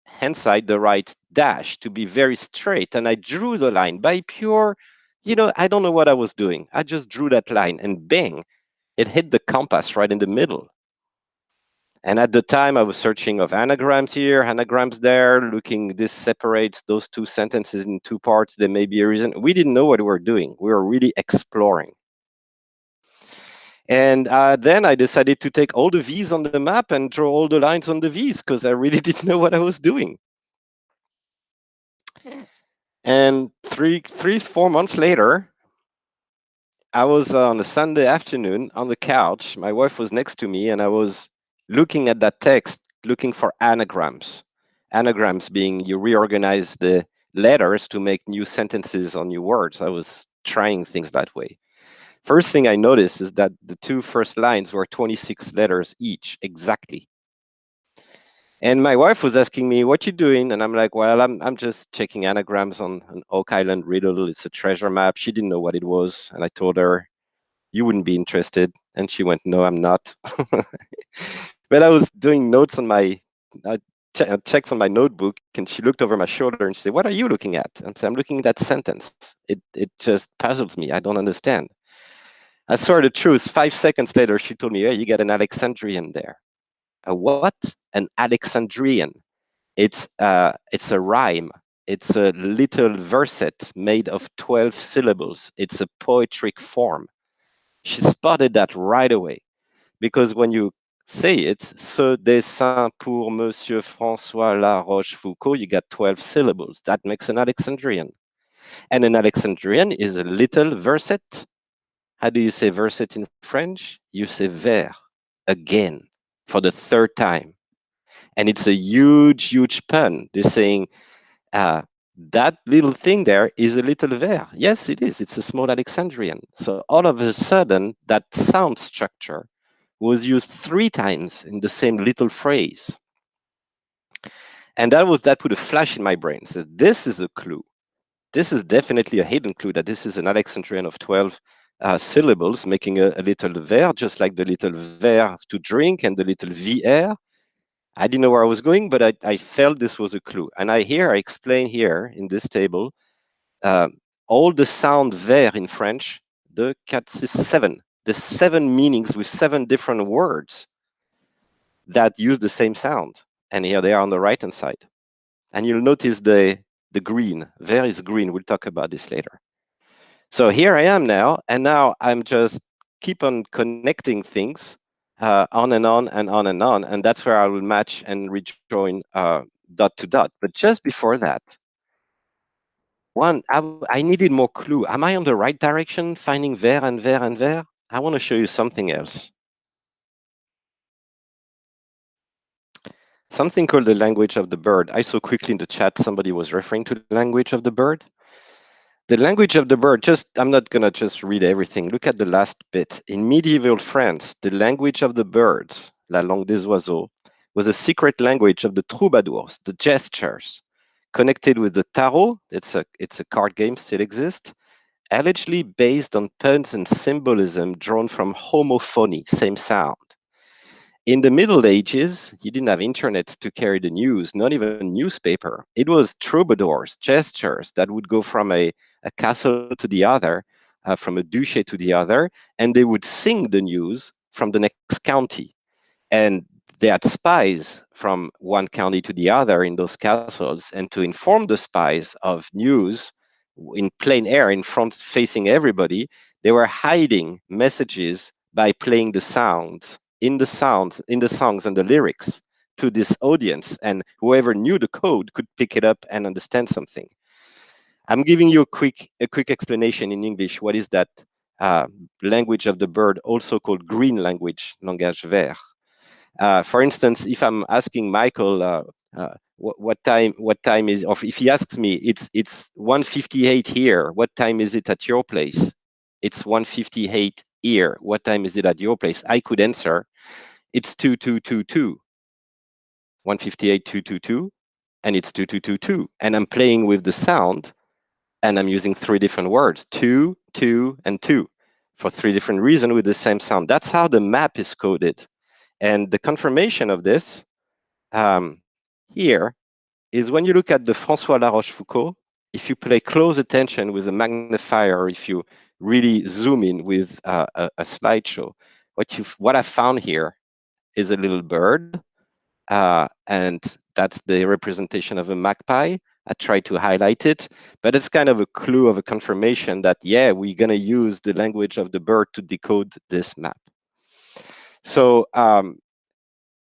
hand side, the right dash, to be very straight. And I drew the line by pure, I don't know what I was doing. I just drew that line and bang, it hit the compass right in the middle. And at the time, I was searching of anagrams here, anagrams there, looking, this separates those 2 sentences in 2 parts. There may be a reason. We didn't know what we were doing. We were really exploring. And then I decided to take all the V's on the map and draw all the lines on the V's because I really didn't know what I was doing. And 4 months later, I was on a Sunday afternoon on the couch. My wife was next to me, and I was looking at that text, looking for anagrams. Anagrams being you reorganize the letters to make new sentences or new words. I was trying things that way. First thing I noticed is that the 2 first lines were 26 letters each, exactly. And my wife was asking me, what you doing? And I'm like, well, I'm just checking anagrams on an Oak Island riddle. It's a treasure map. She didn't know what it was. And I told her, you wouldn't be interested. And she went, no, I'm not. But I was doing notes on my, checks on my notebook, and she looked over my shoulder and she said, what are you looking at? And I said, I'm looking at that sentence. It just puzzles me. I don't understand. I saw the truth. 5 seconds later, she told me, hey, you got an Alexandrian there. A what? An Alexandrian. It's a rhyme. It's a little verset made of 12 syllables. It's a poetic form. She spotted that right away, because when you say it, ce dessin pour Monsieur François La Rochefoucauld, you got 12 syllables. That makes an Alexandrian. And an Alexandrian is a little verset. How do you say verset in French? You say vers, again, for the 3rd time. And it's a huge, huge pun. They're saying, that little thing there is a little ver. Yes, it is. It's a small Alexandrian. So all of a sudden, that sound structure was used 3 times in the same little phrase. And that put a flash in my brain. So this is a clue. This is definitely a hidden clue that this is an Alexandrian of 12 syllables, making a little ver, just like the little verre to drink and the little VR. I didn't know where I was going, but I felt this was a clue. And I explain here in this table, all the sound ver in French, the 4, 6, 7. the 7 meanings with 7 different words that use the same sound. And here they are on the right-hand side. And you'll notice the green. There is green. We'll talk about this later. So here I am now, and now I'm just keep on connecting things on and on and on and on, and that's where I will match and rejoin dot to dot. But just before that, I needed more clue. Am I on the right direction, finding there and there and there? I want to show you something else. Something called the language of the bird. I saw quickly in the chat somebody was referring to the language of the bird. The language of the bird, I'm not going to just read everything. Look at the last bit. In medieval France, the language of the birds, la langue des oiseaux, was a secret language of the troubadours, the jesters, connected with the tarot. It's a card game, still exists, allegedly based on puns and symbolism drawn from homophony, same sound. In the Middle Ages, you didn't have internet to carry the news, not even a newspaper. It was troubadours, jesters that would go from a castle to the other, from a duchy to the other, and they would sing the news from the next county. And they had spies from one county to the other in those castles, and to inform the spies of news in plain air, in front, facing everybody, they were hiding messages by playing the songs in the songs and the lyrics to this audience, and whoever knew the code could pick it up and understand something. I'm giving you a quick explanation in English. What is that language of the bird, also called green language, langage vert? For instance, if I'm asking Michael what time is, or if he asks me, it's 1:58 here. What time is it at your place? It's 1:58 here. What time is it at your place? I could answer, it's 2222. 1:58, 222, and it's 2222. And I'm playing with the sound, and I'm using 3 different words, 2, 2, and 2, for 3 different reasons with the same sound. That's how the map is coded. And the confirmation of this here is when you look at the François La Rochefoucauld, if you pay close attention with a magnifier, if you really zoom in with a slideshow, what I found here is a little bird, and that's the representation of a magpie. I try to highlight it, but it's kind of a clue of a confirmation that, yeah, we're going to use the language of the bird to decode this map. So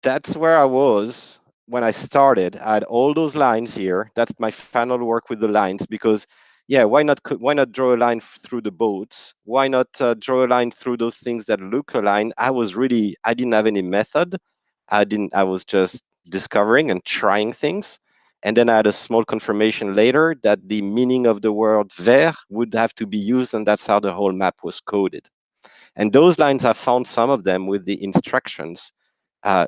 that's where I was when I started. I had all those lines here. That's my final work with the lines, because yeah, why not draw a line through the boats? Why not draw a line through those things that look a line? I didn't have any method. I was just discovering and trying things. And then I had a small confirmation later that the meaning of the word vert would have to be used, and that's how the whole map was coded. And those lines, I found some of them with the instructions,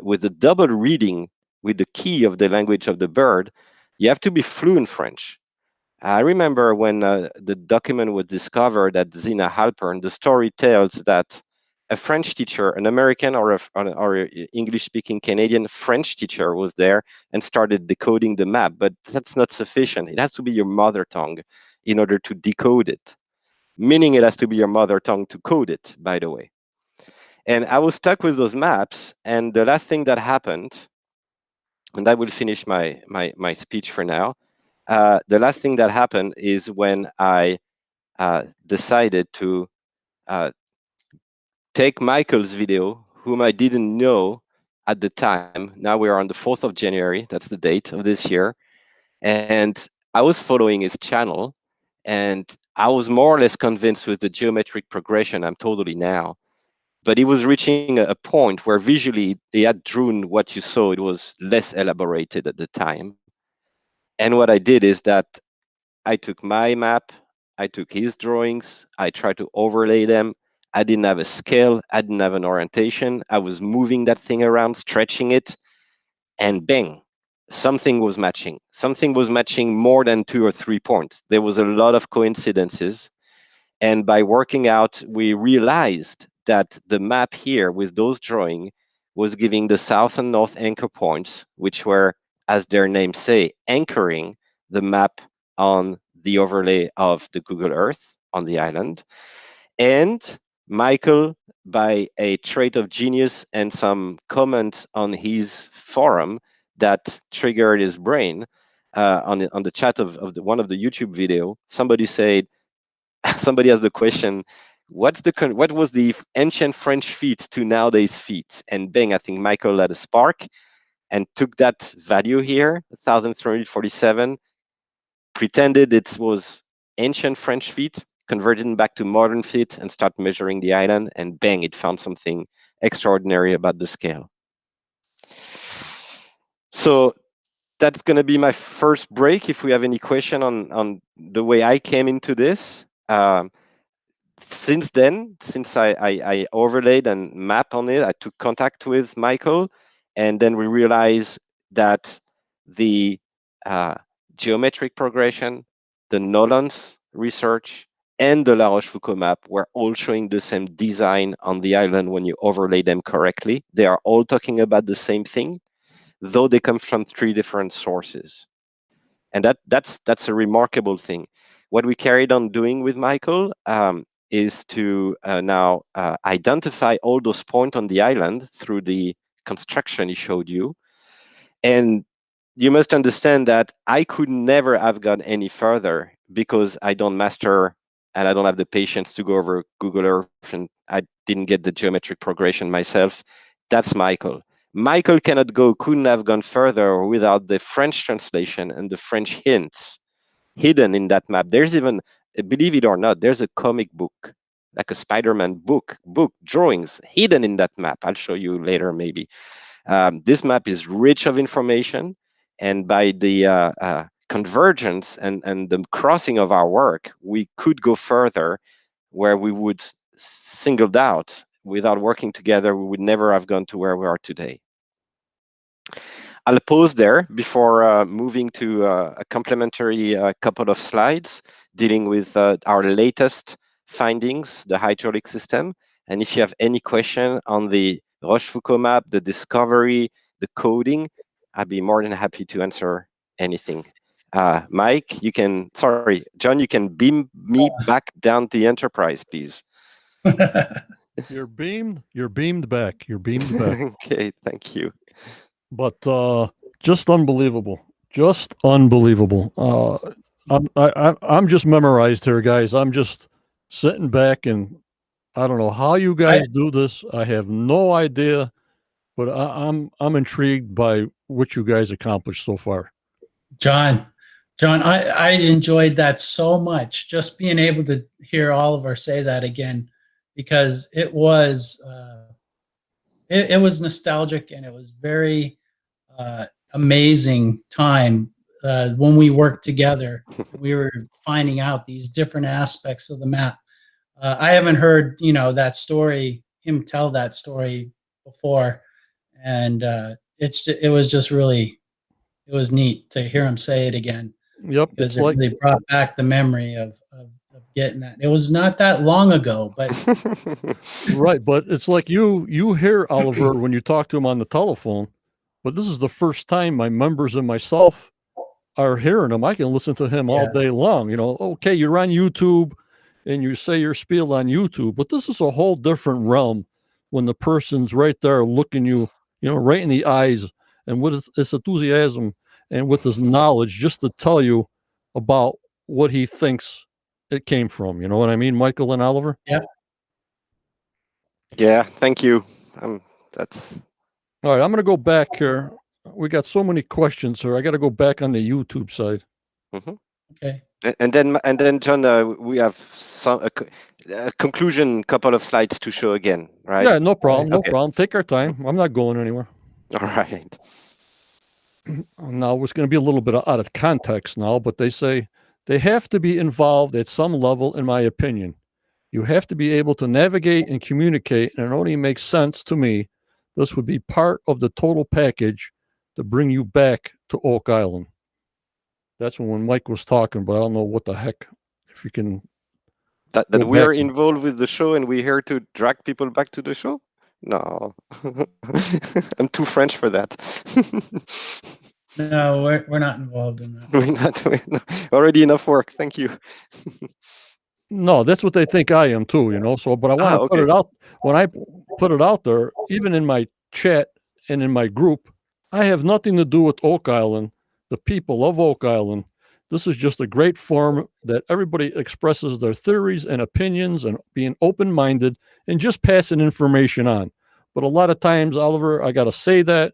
with the double reading with the key of the language of the bird. You have to be fluent French. I remember when the document was discovered at Zina Halpern, the story tells that a French teacher, an American or an English-speaking Canadian French teacher was there and started decoding the map, but that's not sufficient. It has to be your mother tongue in order to decode it, meaning it has to be your mother tongue to code it, by the way. And I was stuck with those maps, and the last thing that happened, and I will finish my speech for now, the last thing that happened is when I decided to take Michael's video, whom I didn't know at the time. Now we are on the 4th of January, that's the date of this year, and I was following his channel, and I was more or less convinced with the geometric progression. I'm totally now. But he was reaching a point where visually he had drawn what you saw. It was less elaborated at the time. And what I did is that I took my map, I took his drawings, I tried to overlay them. I didn't have a scale, I didn't have an orientation. I was moving that thing around, stretching it, and bang, something was matching. Something was matching more than 2 or 3 points. There was a lot of coincidences. And by working out, we realized that the map here with those drawings was giving the south and north anchor points, which were, as their names say, anchoring the map on the overlay of the Google Earth on the island. And Michael by a trait of genius and some comment on his forum that triggered his brain. On the chat of one of the YouTube video, somebody said, somebody asked the question, what was the ancient French feet to nowadays feet? And bang, I think Michael had a spark and took that value here, 1,347, pretended it was ancient French feet, converted them back to modern feet, and start measuring the island, and bang, it found something extraordinary about the scale. So that's going to be my first break. If we have any question on the way I came into this. Since then, since I overlaid and mapped on it, I took contact with Michael, and then we realized that the geometric progression, the Nolan's research, and the La Rochefoucauld map were all showing the same design on the island when you overlay them correctly. They are all talking about the same thing, though they come from 3 different sources. And that's a remarkable thing. What we carried on doing with Michael is to now identify all those points on the island through the construction he showed you. And you must understand that I could never have gone any further because I don't master and I don't have the patience to go over Google Earth, and I didn't get the geometric progression myself. That's Michael. Michael couldn't have gone further without the French translation and the French hints hidden in that map. There's even, believe it or not, there's a comic book, like a Spider-Man book drawings hidden in that map. I'll show you later, maybe. This map is rich of information, and by the convergence and the crossing of our work, we could go further where we would singled out. Without working together, we would never have gone to where we are today. I'll pause there before moving to a complementary couple of slides dealing with our latest findings, the hydraulic system. And if you have any question on the Rochefoucauld map, the discovery, the coding, I'd be more than happy to answer anything. Mike, John, you can beam me back down the Enterprise, please. You're beamed back. You're beamed back. Okay, thank you. But just unbelievable. Just unbelievable. I'm just memorized here, guys. I'm just sitting back, and I don't know how you guys do this. I have no idea, but I'm intrigued by what you guys accomplished so far. John, I enjoyed that so much. Just being able to hear Oliver say that again, because it was it was nostalgic, and it was very amazing time when we worked together. We were finding out these different aspects of the map. I haven't heard that story, him tell that story before, and it was just really, it was neat to hear him say it again. Yep, because it really brought back the memory of getting that. It was not that long ago, but right. But it's like you hear Oliver when you talk to him on the telephone, but this is the first time my members and myself are hearing him. I can listen to him all day long. Okay, you're on YouTube and you say your spiel on YouTube, but this is a whole different realm when the person's right there looking you, right in the eyes, and with his enthusiasm and with his knowledge, just to tell you about what he thinks it came from. You know what I mean, Michael and Oliver? Yeah. Yeah, thank you. That's all right. I'm going to go back here. We got so many questions here. I got to go back on the YouTube side. Mm-hmm. Okay. And then, John, we have a conclusion, couple of slides to show again, right? Yeah, no problem. No problem. Take our time. I'm not going anywhere. All right. Now, it's going to be a little bit out of context now, but they say they have to be involved at some level, in my opinion. You have to be able to navigate and communicate, and it only makes sense to me. This would be part of the total package to bring you back to Oak Island. That's when Mike was talking, but I don't know what the heck, if you can. That we are involved with the show and we're here to drag people back to the show? No, I'm too French for that. No, we're not involved in that. We're not already enough work. Thank you. No, that's what they think I am too, you know. So, but I want to put Okay. it out. When I put it out there, even in my chat and in my group, I have nothing to do with Oak Island, the people of Oak Island. This is just a great forum that everybody expresses their theories and opinions and being open-minded and just passing information on. But a lot of times, Oliver, I got to say that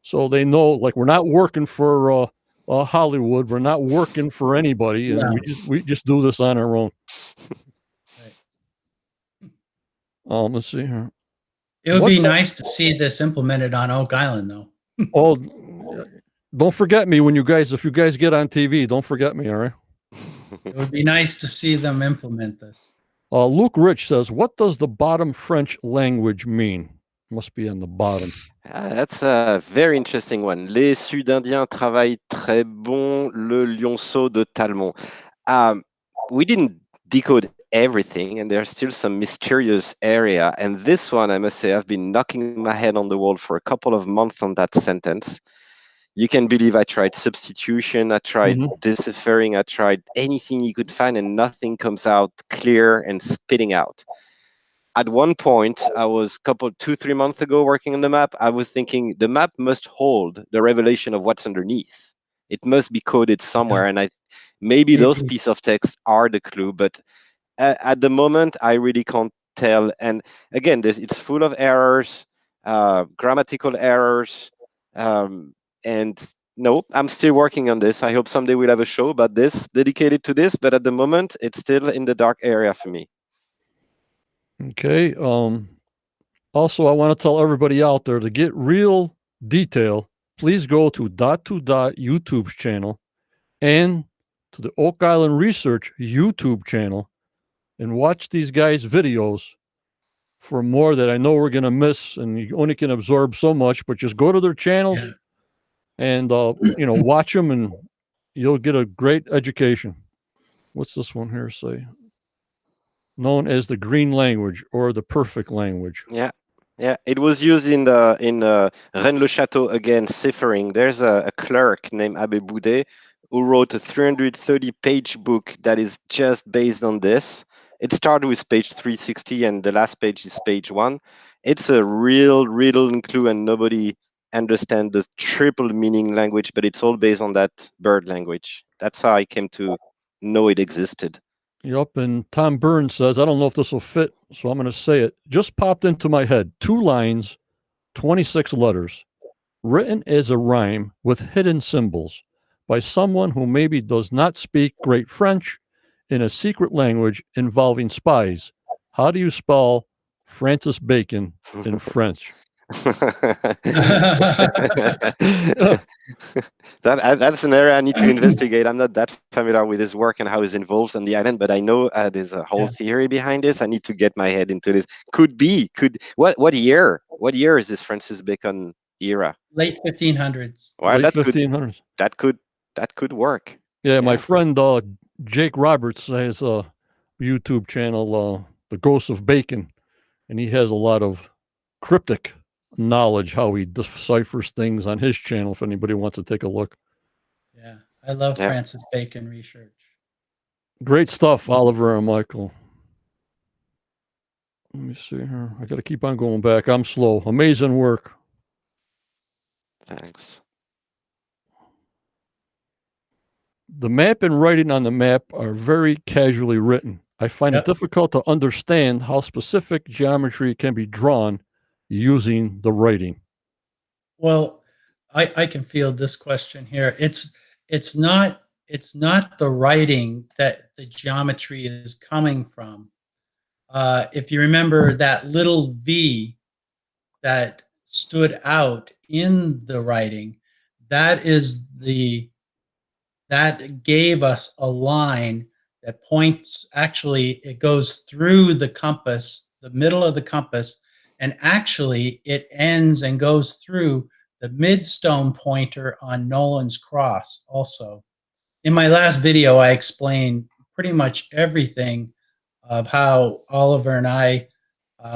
so they know, like, we're not working for Hollywood. We're not working for anybody, and Yeah. we just do this on our own. Right. Let's see here. It would What be the- nice to see this implemented on Oak Island, though. oh, don't forget me when if you guys get on TV, don't forget me, all right? It would be nice to see them implement this. Luke Rich says, what does the bottom French language mean? Must be on the bottom. That's a very interesting one. Les Sud-Indiens travaillent très bon le lionceau de Talmont. We didn't decode everything, and there's still some mysterious area. And this one, I must say, I've been knocking my head on the wall for a couple of months on that sentence. You can believe I tried substitution, I tried deciphering, I tried anything you could find, and nothing comes out clear and spitting out. At one point, I was 2-3 months ago working on the map. I was thinking the map must hold the revelation of what's underneath. It must be coded somewhere, and maybe those pieces of text are the clue. But at the moment, I really can't tell. And again, it's full of errors, grammatical errors, and no, I'm still working on this. I hope someday we'll have a show about this, dedicated to this. But at the moment, it's still in the dark area for me. Okay. Also, I want to tell everybody out there to get real detail. Please go to YouTube's channel and to the Oak Island Research YouTube channel and watch these guys' videos for more that I know we're going to miss, and you only can absorb so much, but just go to their channels and, watch them, and you'll get a great education. What's this one here say? Known as the green language or the perfect language. Yeah. It was used in Rennes-le-Château again, ciphering. There's a clerk named Abbé Boudet who wrote a 330-page book that is just based on this. It started with page 360, and the last page is page 1. It's a real riddle and clue, and nobody understands the triple meaning language, but it's all based on that bird language. That's how I came to know it existed. Yep, and Tom Burns says, I don't know if this will fit, so I'm going to say it. Just popped into my head. 2 lines, 26 letters, written as a rhyme with hidden symbols by someone who maybe does not speak great French in a secret language involving spies. How do you spell Francis Bacon in French? That's an area I need to investigate. I'm not that familiar with his work and how he's involved on the island, but I know there's a whole theory behind this. I need to get my head into this. What year? What year is this Francis Bacon era? Late 1500s. Well, Late 1500s. That could work. Yeah, my friend Jake Roberts has a YouTube channel, The Ghost of Bacon, and he has a lot of cryptic knowledge how he deciphers things on his channel if anybody wants to take a look. Yeah, I love Francis Bacon research. Great stuff, Oliver and Michael. Let me see here. I got to keep on going back. I'm slow. Amazing work. Thanks. The map and writing on the map are very casually written. I find it difficult to understand how specific geometry can be drawn using the writing. Well, I can field this question here. It's not the writing that the geometry is coming from. If you remember that little V that stood out in the writing, that gave us a line that points, actually it goes through the compass, the middle of the compass, and actually it ends and goes through the midstone pointer on Nolan's cross also. In my last video, I explained pretty much everything of how Oliver and I,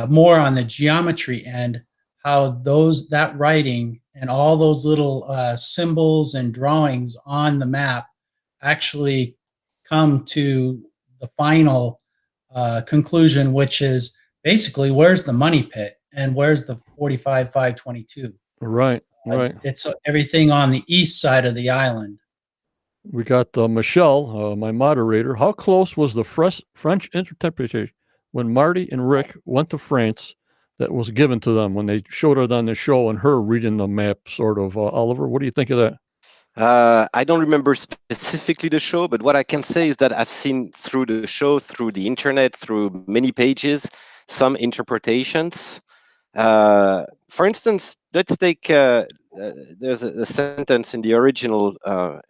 more on the geometry end, how that writing and all those little symbols and drawings on the map actually come to the final conclusion, which is basically where's the money pit and where's the 45-522. Right. It's everything on the east side of the island. We got Michelle, my moderator. How close was the French interpretation when Marty and Rick went to France that was given to them when they showed it on the show and her reading the map, sort of? Oliver, what do you think of that? I don't remember specifically the show, but what I can say is that I've seen through the show, through the internet, through many pages, some interpretations. For instance, let's take there's a sentence in the original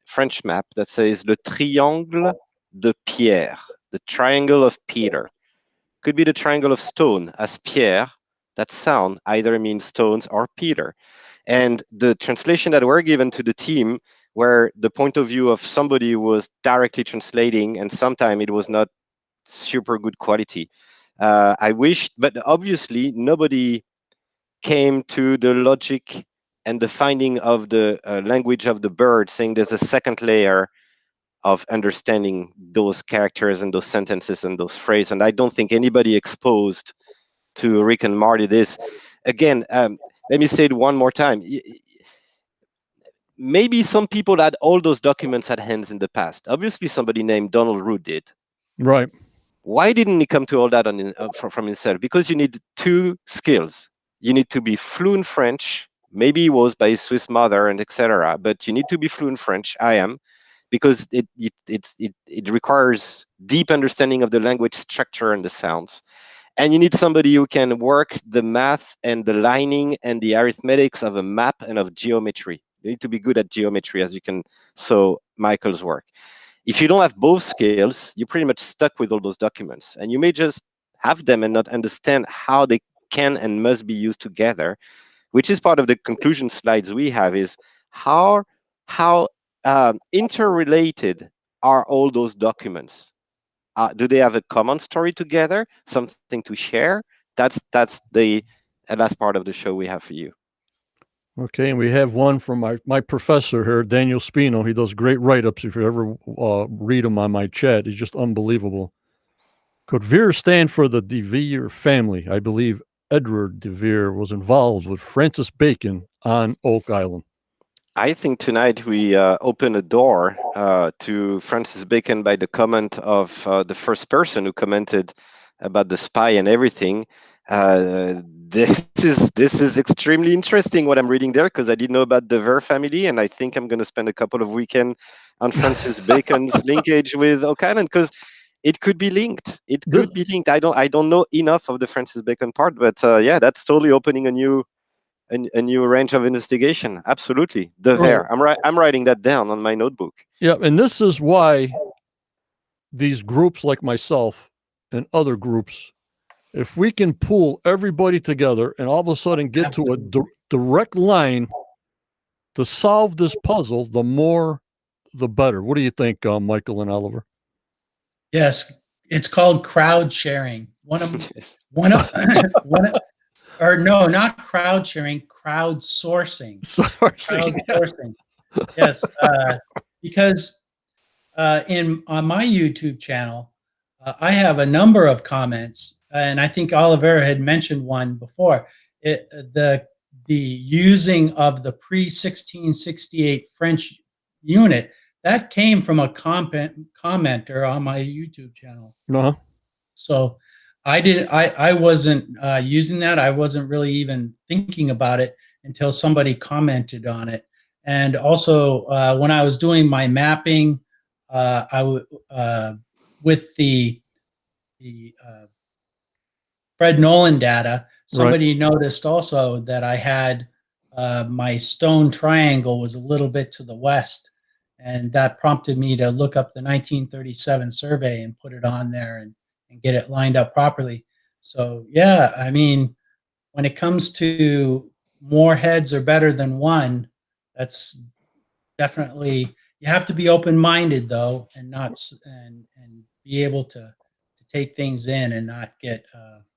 French map that says "le triangle de Pierre," the triangle of Peter. Could be the triangle of stone, as Pierre. That sound either means stones or Peter. And the translation that were given to the team where the point of view of somebody was directly translating, and sometimes it was not super good quality. I wished, but obviously nobody came to the logic and the finding of the language of the bird, saying there's a second layer of understanding those characters and those sentences and those phrases. And I don't think anybody exposed to Rick and Marty this. Again, let me say it one more time. Maybe some people had all those documents at hands in the past. Obviously, somebody named Donald Root did. Right. Why didn't he come to all that from himself? Because you need two skills. You need to be fluent French. Maybe he was by his Swiss mother and etc. But you need to be fluent French. I am, because it requires deep understanding of the language structure and the sounds. And you need somebody who can work the math and the lining and the arithmetics of a map and of geometry. You need to be good at geometry, as you can saw Michael's work. If you don't have both skills, you're pretty much stuck with all those documents. And you may just have them and not understand how they can and must be used together, which is part of the conclusion slides we have, is how interrelated are all those documents? Do they have a common story together, something to share? That's the last part of the show we have for you. Okay, and we have one from my professor here, Daniel Spino. He does great write-ups. If you ever read them on my chat, he's just unbelievable. Could Vere stand for the De Vere family? I believe Edward De Vere was involved with Francis Bacon on Oak Island. I think tonight we open a door to Francis Bacon by the comment of the first person who commented about the spy and everything. This is extremely interesting what I'm reading there, because I didn't know about the Ver family, and I think I'm going to spend a couple of weekends on Francis Bacon's linkage with Oak Island, because it could be linked. It could be linked. I don't know enough of the Francis Bacon part, but yeah, that's totally opening a new range of investigation. Absolutely, the Ver. I'm writing that down on my notebook. Yeah, and this is why these groups like myself and other groups, if we can pull everybody together and all of a sudden get to a direct line to solve this puzzle, the more, the better. What do you think, Michael and Oliver? Yes, it's called crowd sharing. Or no, not crowd sharing, crowd sourcing. Crowdsourcing. Yes, because on my YouTube channel, I have a number of comments, and I think Oliver had mentioned one before. The using of the pre-1668 French unit, that came from a commenter on my YouTube channel. Uh-huh. So I wasn't using that. I wasn't really even thinking about it until somebody commented on it. And also when I was doing my mapping, with the Fred Nolan data, somebody noticed also that I had my stone triangle was a little bit to the west, and that prompted me to look up the 1937 survey and put it on there and get it lined up properly. So yeah, I mean, when it comes to more heads are better than one, that's definitely, you have to be open-minded though, and not and be able to take things in and not get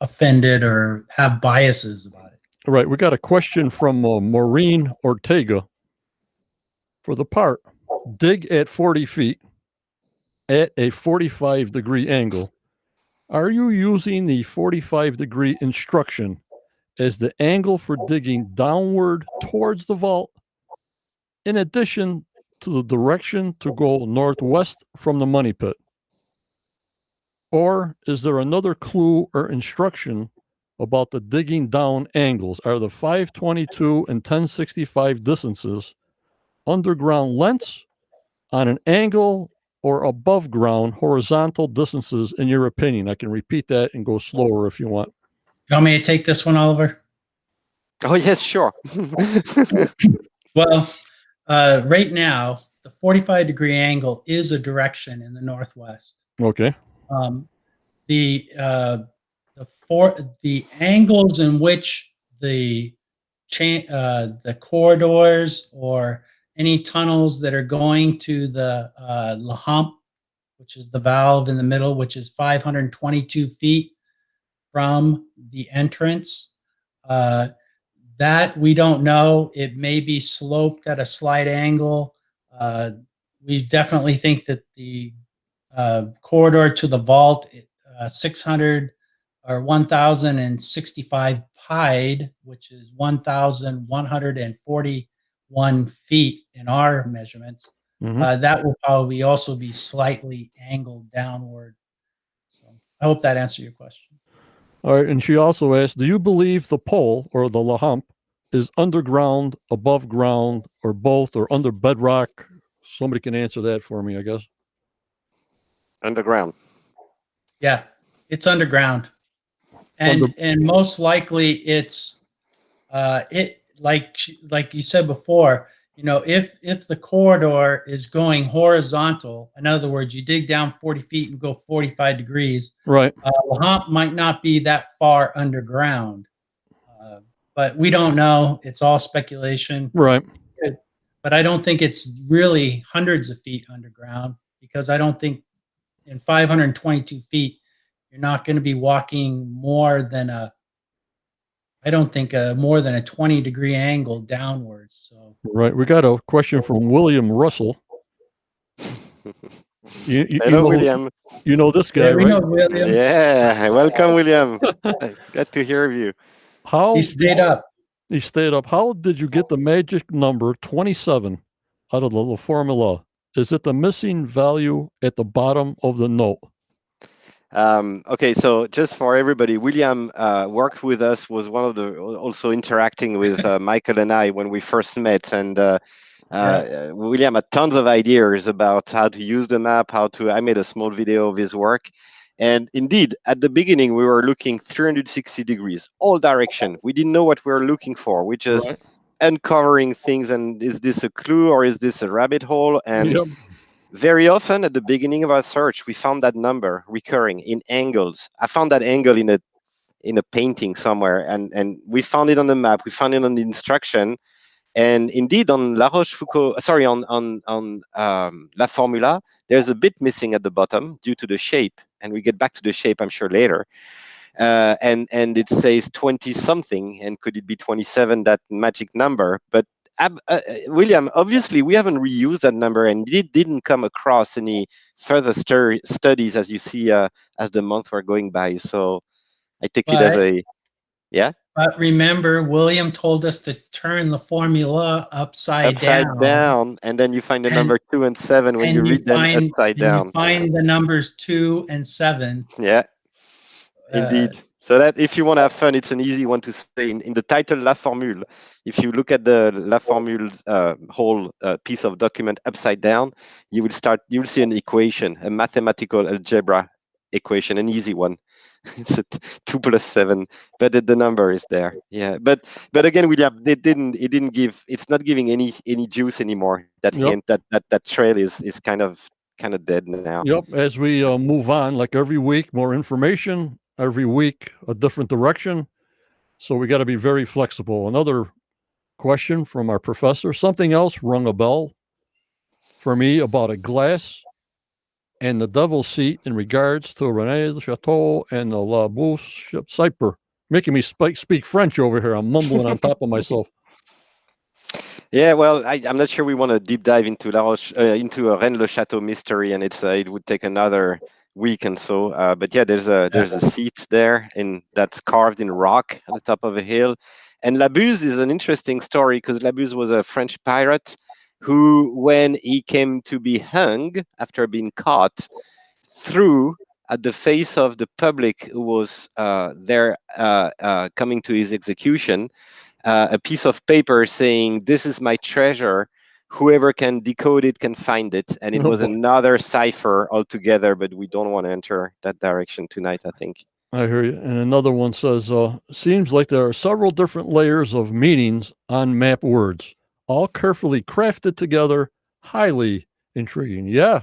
offended or have biases about it. All right, we got a question from Maureen Ortega. For the part, dig at 40 feet at a 45-degree angle Are you using the 45-degree instruction as the angle for digging downward towards the vault, in addition to the direction to go northwest from the money pit? Or is there another clue or instruction about the digging down angles? Are the 522 and 1065 distances underground lengths on an angle or above ground horizontal distances, in your opinion? I can repeat that and go slower if you want. You want me to take this one, Oliver? Oh yes, sure. Well, right now, the 45-degree angle is a direction in the northwest. Okay. Um, the the angles in which the corridors or any tunnels that are going to the La Hump, which is the valve in the middle, which is 522 feet from the entrance. That we don't know. It may be sloped at a slight angle. We definitely think that the corridor to the vault, 600 or 1,065 pied, which is 1,141 feet in our measurements. That will probably also be slightly angled downward. So I hope that answered your question. All right. And she also asked, do you believe the pole or the La Hump is underground, above ground, or both, or under bedrock? Somebody can answer that for me, I guess. Underground. Yeah, it's underground. And most likely it's like you said before, if the corridor is going horizontal, in other words, you dig down 40 feet and go 45 degrees, right? The hump might not be that far underground, but we don't know. It's all speculation, right? But I don't think it's really hundreds of feet underground, because I don't think in 522 feet you're not going to be walking more than more than a 20-degree angle downwards. So right, we got a question from William Russell. Hello, William. You know this guy, yeah, we right? know William. Yeah, welcome, William. Glad to hear you. How He stayed up. He stayed up. How did you get the magic number 27 out of the formula? Is it the missing value at the bottom of the note? Okay, so just for everybody, William worked with us, was one of the also interacting with Michael and I when we first met, and William had tons of ideas about how to use the map, I made a small video of his work. And indeed, at the beginning, we were looking 360 degrees, all direction. We didn't know what we were looking for. We just uncovering things, and is this a clue or is this a rabbit hole? And very often at the beginning of our search, we found that number recurring in angles. I found that angle in a painting somewhere, and we found it on the map. We found it on the instruction, and indeed on La Rochefoucauld, sorry, on La Formula, there's a bit missing at the bottom due to the shape, and we get back to the shape, I'm sure, later. And it says 20 something, and could it be 27, that magic number? But William, obviously we haven't reused that number, and it didn't come across any further studies, as you see, as the months were going by. So I take it as a, yeah. But remember, William told us to turn the formula upside down, and then you find the number 2 and 7 when you read them upside down. You find the numbers 2 and 7. Yeah, indeed. So that if you want to have fun, it's an easy one to say. In the title La Formule, if you look at the La Formule whole piece of document upside down, you will see an equation, a mathematical algebra equation, an easy one. It's a 2 plus 7, but the number is there. Yeah, but again, it didn't give. It's not giving any juice anymore. That hint, that trail is kind of dead now. Yep. As we move on, like every week, more information. Every week, a different direction. So we got to be very flexible. Another question from our professor. Something else rung a bell for me about a glass and the devil's seat in regards to Rene Chateau and the La Bouche Cyper. Making me speak French over here. I'm mumbling on top of myself. Yeah, well, I'm not sure we want to deep dive into into a Rennes-le-Château mystery, and it would take another week and so. But yeah, there's a seat there, and that's carved in rock at the top of a hill. And Labuse is an interesting story because Labuse was a French pirate who, when he came to be hung after being caught, threw at the face of the public who was there coming to his execution a piece of paper saying, "This is my treasure. Whoever can decode it can find it." And it Oh, was boy. another cipher altogether, but we don't want to enter that direction tonight, I think. I hear you. And another one says, seems like there are several different layers of meanings on map words, all carefully crafted together, highly intriguing. Yeah.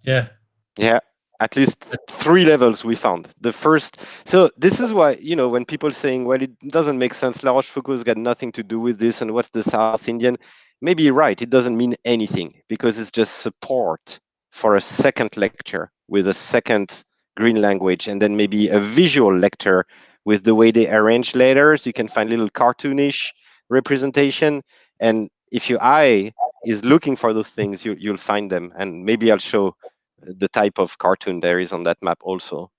Yeah. Yeah, at least 3 levels we found. The first, so this is why, when people saying, well, it doesn't make sense, La Rochefoucauld's got nothing to do with this, and what's the South Indian? Maybe you're right, it doesn't mean anything because it's just support for a second lecture with a second green language, and then maybe a visual lecture with the way they arrange letters. You can find little cartoonish representation, and if your eye is looking for those things, you'll find them, and maybe I'll show the type of cartoon there is on that map also.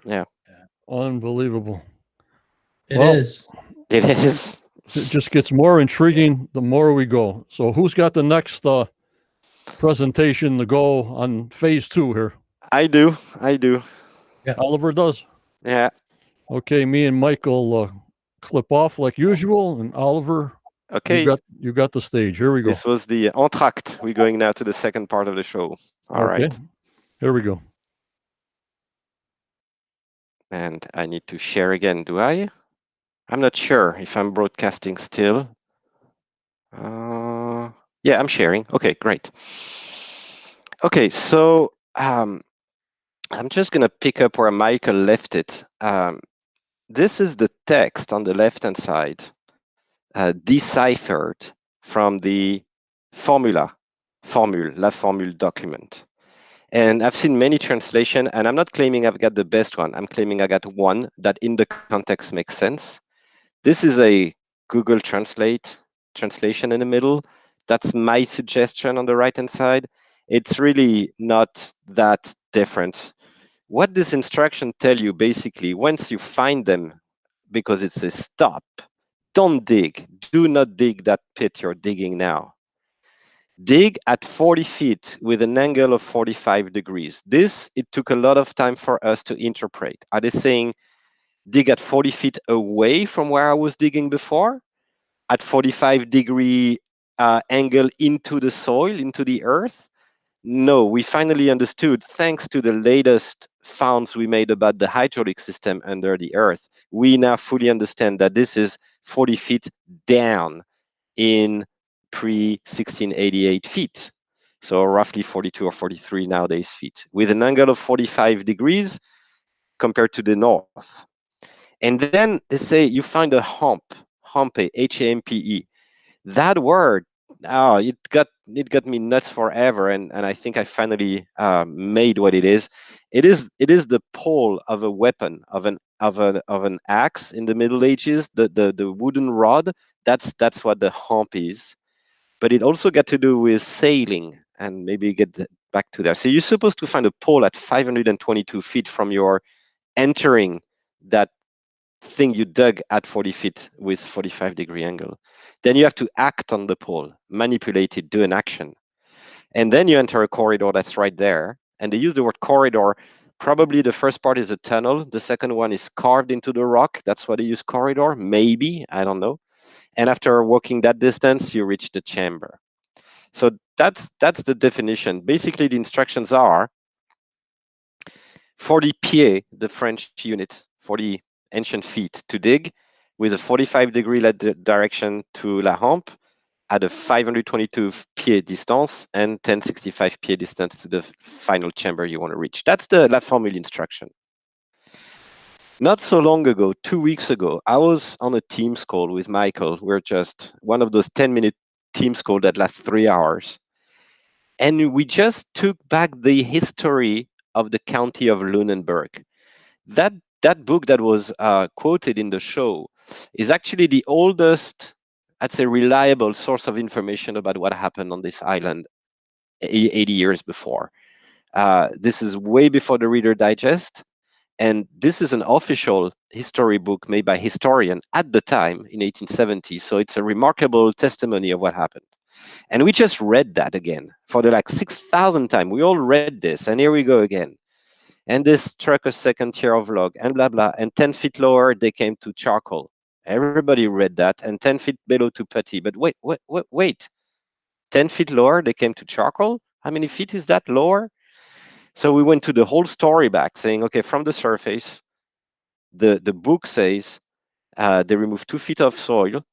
Yeah, Unbelievable. It Well, is. it is. it just gets more intriguing the more we go. So, who's got the next presentation to go on phase 2 here? I do. Yeah. Oliver does. Yeah. Okay, me and Michael clip off like usual, and Oliver, Okay. you got the stage. Here we go. This was the entr'acte. We're going now to the second part of the show. All right. Here we go. And I need to share again. Do I? I'm not sure if I'm broadcasting still. Yeah, I'm sharing. Okay, great. Okay, so I'm just going to pick up where Michael left it. This is the text on the left-hand side, deciphered from the la formule document. And I've seen many translations, and I'm not claiming I've got the best one. I'm claiming I got one that in the context makes sense. This is a Google translation in the middle. That's my suggestion on the right-hand side. It's really not that different. What this instruction tell you, basically, once you find them, because it says stop, don't dig. Do not dig that pit you're digging now. Dig at 40 feet with an angle of 45 degrees. This, it took a lot of time for us to interpret. Are they saying dig at 40 feet away from where I was digging before? At 45-degree angle into the soil, into the earth? No, we finally understood, thanks to the latest founds we made about the hydraulic system under the earth. We now fully understand that this is 40 feet down in pre-1688 feet. So roughly 42 or 43 nowadays feet, with an angle of 45 degrees compared to the north. And then they say you find a hampe, H-A-M-P-E. That word, it got me nuts forever, and I think I finally made what it is. It is the pole of a weapon, of an axe in the Middle Ages, the wooden rod. That's what the hamp is. But it also got to do with sailing, and maybe get back to that. So you're supposed to find a pole at 522 feet from your entering that thing you dug at 40 feet with 45-degree angle. Then you have to act on the pole, manipulate it, do an action. And then you enter a corridor that's right there. And they use the word corridor. Probably the first part is a tunnel. The second one is carved into the rock. That's why they use corridor. Maybe, I don't know. And after walking that distance, you reach the chamber. So that's the definition. Basically, the instructions are 40 pieds, the French unit, 40 ancient feet to dig, with a 45-degree direction to La Hampe at a 522 pied distance and 1065 pied distance to the final chamber you want to reach. That's the La Formule instruction. Not so long ago, 2 weeks ago, I was on a Teams call with Michael. We're just one of those 10-minute Teams calls that last 3 hours. And we just took back the history of the county of Lunenburg. That book that was quoted in the show is actually the oldest, I'd say, reliable source of information about what happened on this island 80 years before. This is way before the Reader Digest. And this is an official history book made by historian at the time in 1870. So it's a remarkable testimony of what happened. And we just read that again for the like 6,000th time. We all read this, and here we go again. And this struck a second tier of log, and blah, blah. And 10 feet lower, they came to charcoal. Everybody read that, and 10 feet below to putty. But wait. 10 feet lower, they came to charcoal? How many feet is that lower? So we went to the whole story back, saying, okay, from the surface, the book says they removed 2 feet of soil.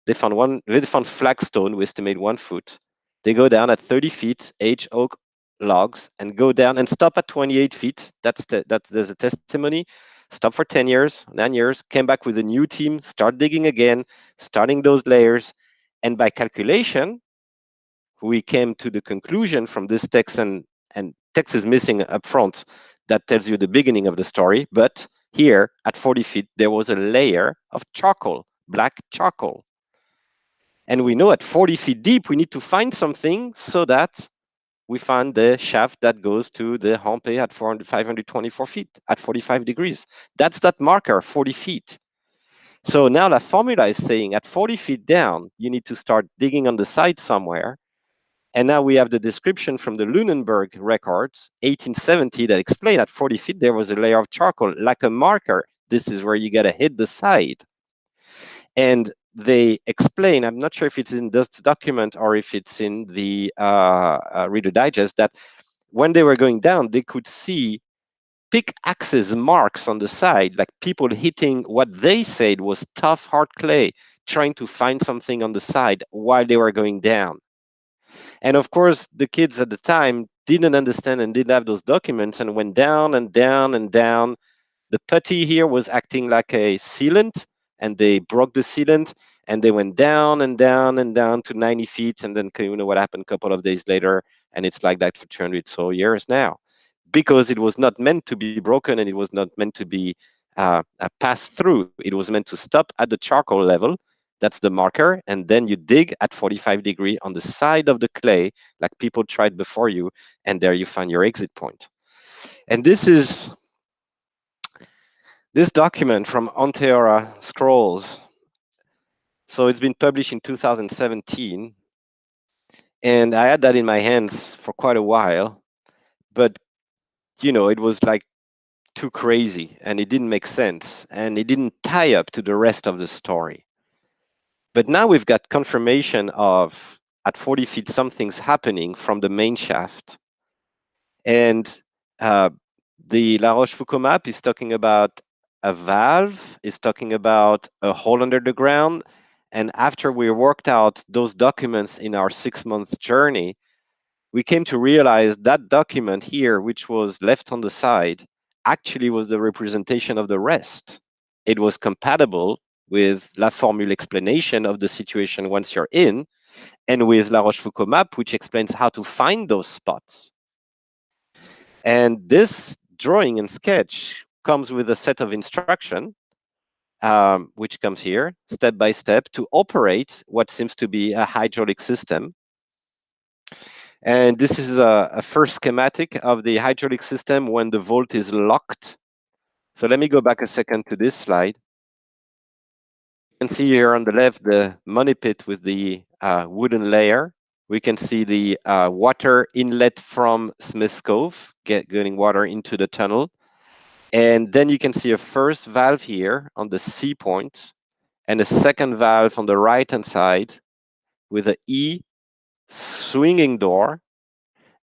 They found flagstone, we estimate 1 foot. They go down at 30 feet, aged oak logs, and go down and stop at 28 feet. There's a testimony. Stop for 10 years, 9 years, came back with a new team, start digging again, starting those layers. And by calculation, we came to the conclusion from this text, and text is missing up front. That tells you the beginning of the story. But here at 40 feet, there was a layer of charcoal, black charcoal. And we know at 40 feet deep, we need to find something so that we find the shaft that goes to the Hampe at 524 feet at 45 degrees. That's that marker, 40 feet. So now the formula is saying at 40 feet down, you need to start digging on the side somewhere. And now we have the description from the Lunenburg records, 1870, that explain at 40 feet, there was a layer of charcoal, like a marker. This is where you got to hit the side. And they explain, I'm not sure if it's in this document or if it's in the Reader Digest, that when they were going down, they could see pickaxes marks on the side, like people hitting what they said was tough, hard clay, trying to find something on the side while they were going down. And of course, the kids at the time didn't understand and didn't have those documents and went down and down and down. The putty here was acting like a sealant, and they broke the sealant, and they went down and down and down to 90 feet. And then you know what happened a couple of days later, and it's like that for 200 so years now, because it was not meant to be broken, and it was not meant to be passed through. It was meant to stop at the charcoal level. That's the marker. And then you dig at 45 degrees on the side of the clay, like people tried before you, and there you find your exit point. And this document from Onteora Scrolls. So it's been published in 2017. And I had that in my hands for quite a while. But, you know, it was like too crazy, and it didn't make sense, and it didn't tie up to the rest of the story. But now we've got confirmation of at 40 feet something's happening from the main shaft. And the La Rochefoucauld map is talking about a valve, is talking about a hole under the ground. And after we worked out those documents in our 6-month journey, we came to realize that document here, which was left on the side, actually was the representation of the rest. It was compatible with La Formule explanation of the situation once you're in, and with La Rochefoucauld map, which explains how to find those spots. And this drawing and sketch comes with a set of instruction, which comes here, step by step, to operate what seems to be a hydraulic system. And this is a first schematic of the hydraulic system when the vault is locked. So let me go back a second to this slide. You can see here on the left the money pit with the wooden layer. We can see the water inlet from Smith's Cove, getting water into the tunnel. And then you can see a first valve here on the C point, and a second valve on the right-hand side with an E swinging door,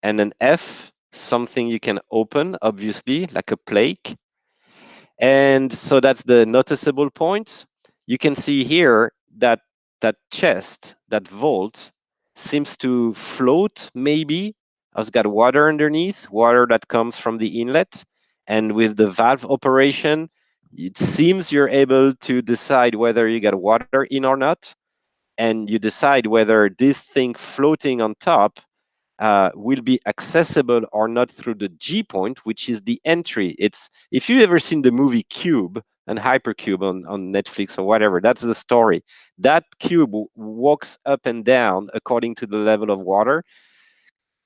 and an F, something you can open, obviously, like a plaque. And so that's the noticeable point. You can see here that that chest, that vault, seems to float, maybe. It's got water underneath, water that comes from the inlet. And with the valve operation, it seems you're able to decide whether you got water in or not. And you decide whether this thing floating on top will be accessible or not through the G point, which is the entry. It's, if you've ever seen the movie Cube and Hypercube on Netflix or whatever, that's the story. That cube walks up and down according to the level of water.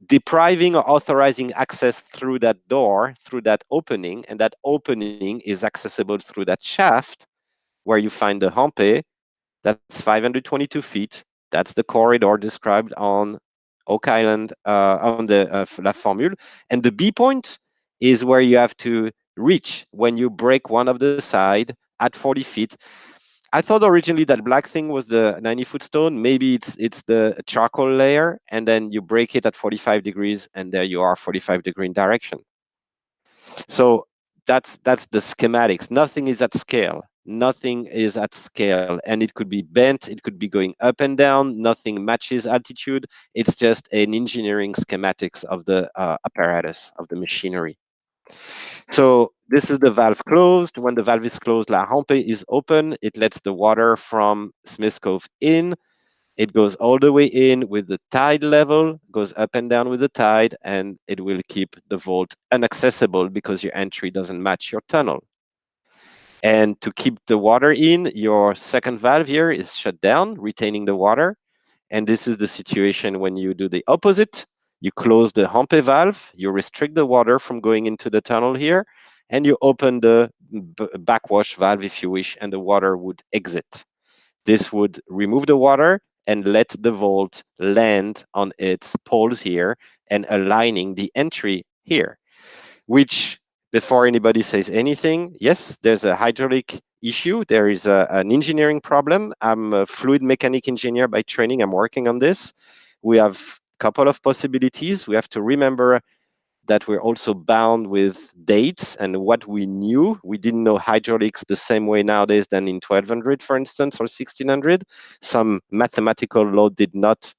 depriving or authorizing access through that door, through that opening, and that opening is accessible through that shaft where you find the Hampe. That's 522 feet. That's the corridor described on Oak Island, on the La Formule. And the B point is where you have to reach when you break one of the side at 40 feet. I thought originally that black thing was the 90-foot stone. Maybe it's the charcoal layer, and then you break it at 45 degrees, and there you are, 45-degree direction. So that's the schematics. Nothing is at scale. Nothing is at scale, and it could be bent. It could be going up and down. Nothing matches altitude. It's just an engineering schematics of the apparatus, of the machinery. So this is the valve closed. When the valve is closed, La Hampe is open. It lets the water from Smith Cove in. It goes all the way in with the tide level, goes up and down with the tide, and it will keep the vault inaccessible because your entry doesn't match your tunnel. And to keep the water in, your second valve here is shut down, retaining the water. And this is the situation when you do the opposite. You close the Hampe valve, you restrict the water from going into the tunnel here, and you open the backwash valve if you wish, and the water would exit. This would remove the water and let the vault land on its poles here and aligning the entry here, which, before anybody says anything, yes, there's a hydraulic issue. There is an engineering problem. I'm a fluid mechanic engineer by training. I'm working on this. We have a couple of possibilities. We have to remember that we're also bound with dates and what we knew. We didn't know hydraulics the same way nowadays than in 1200, for instance, or 1600. Some mathematical law did not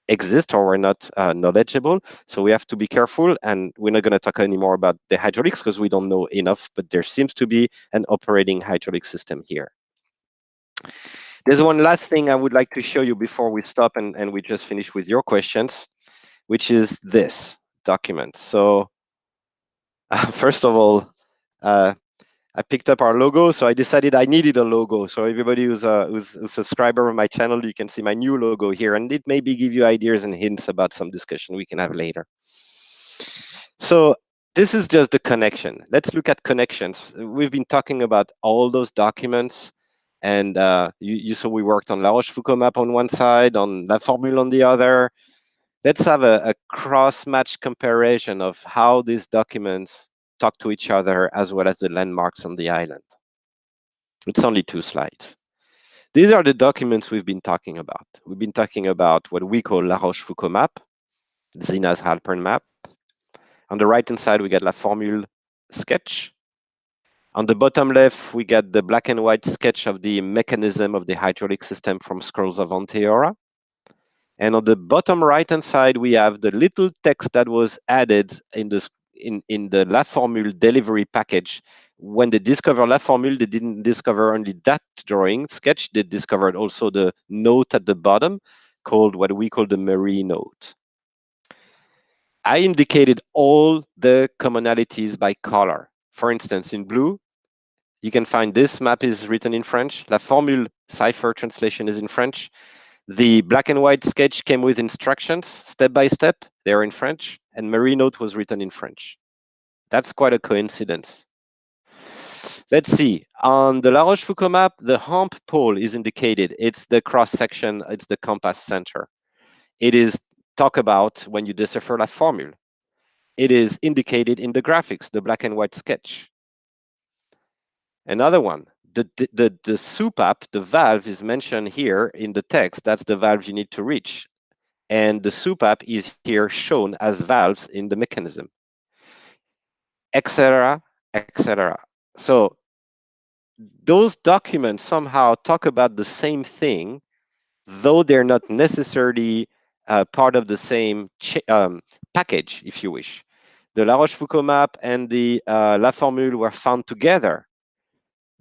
exist or were not knowledgeable. So we have to be careful, and we're not going to talk anymore about the hydraulics because we don't know enough, but there seems to be an operating hydraulic system here. There's one last thing I would like to show you before we stop and we just finish with your questions, which is this document. So first of all, I picked up our logo, so I decided I needed a logo. So everybody who's a subscriber of my channel, you can see my new logo here, and it maybe give you ideas and hints about some discussion we can have later. So this is just the connection. Let's look at connections. We've been talking about all those documents, and you saw we worked on La Rochefoucauld map on one side, on La Formule on the other. Let's have a cross-match comparison of how these documents talk to each other as well as the landmarks on the island. It's only 2 slides. These are the documents we've been talking about. We've been talking about what we call La Rochefoucauld map, Zina's Halpern map. On the right-hand side, we get La Formule sketch. On the bottom left, we get the black and white sketch of the mechanism of the hydraulic system from Scrolls of Anteora. And on the bottom right-hand side, we have the little text that was added in the La Formule delivery package. When they discovered La Formule, they didn't discover only that drawing sketch. They discovered also the note at the bottom, called what we call the Marie note. I indicated all the commonalities by color. For instance, in blue, you can find this map is written in French. La Formule cipher translation is in French. The black and white sketch came with instructions, step by step. They're in French. And Marie note was written in French. That's quite a coincidence. Let's see. On the La Rochefoucauld map, the hump pole is indicated. It's the cross section. It's the compass center. It is talk about when you decipher La Formule. It is indicated in the graphics, the black and white sketch. Another one, the soupape, the valve is mentioned here in the text. That's the valve you need to reach. And the soupape is here shown as valves in the mechanism, etc., etc. So those documents somehow talk about the same thing, though they're not necessarily part of the same package, if you wish. The La Rochefoucauld map and the La Formule were found together.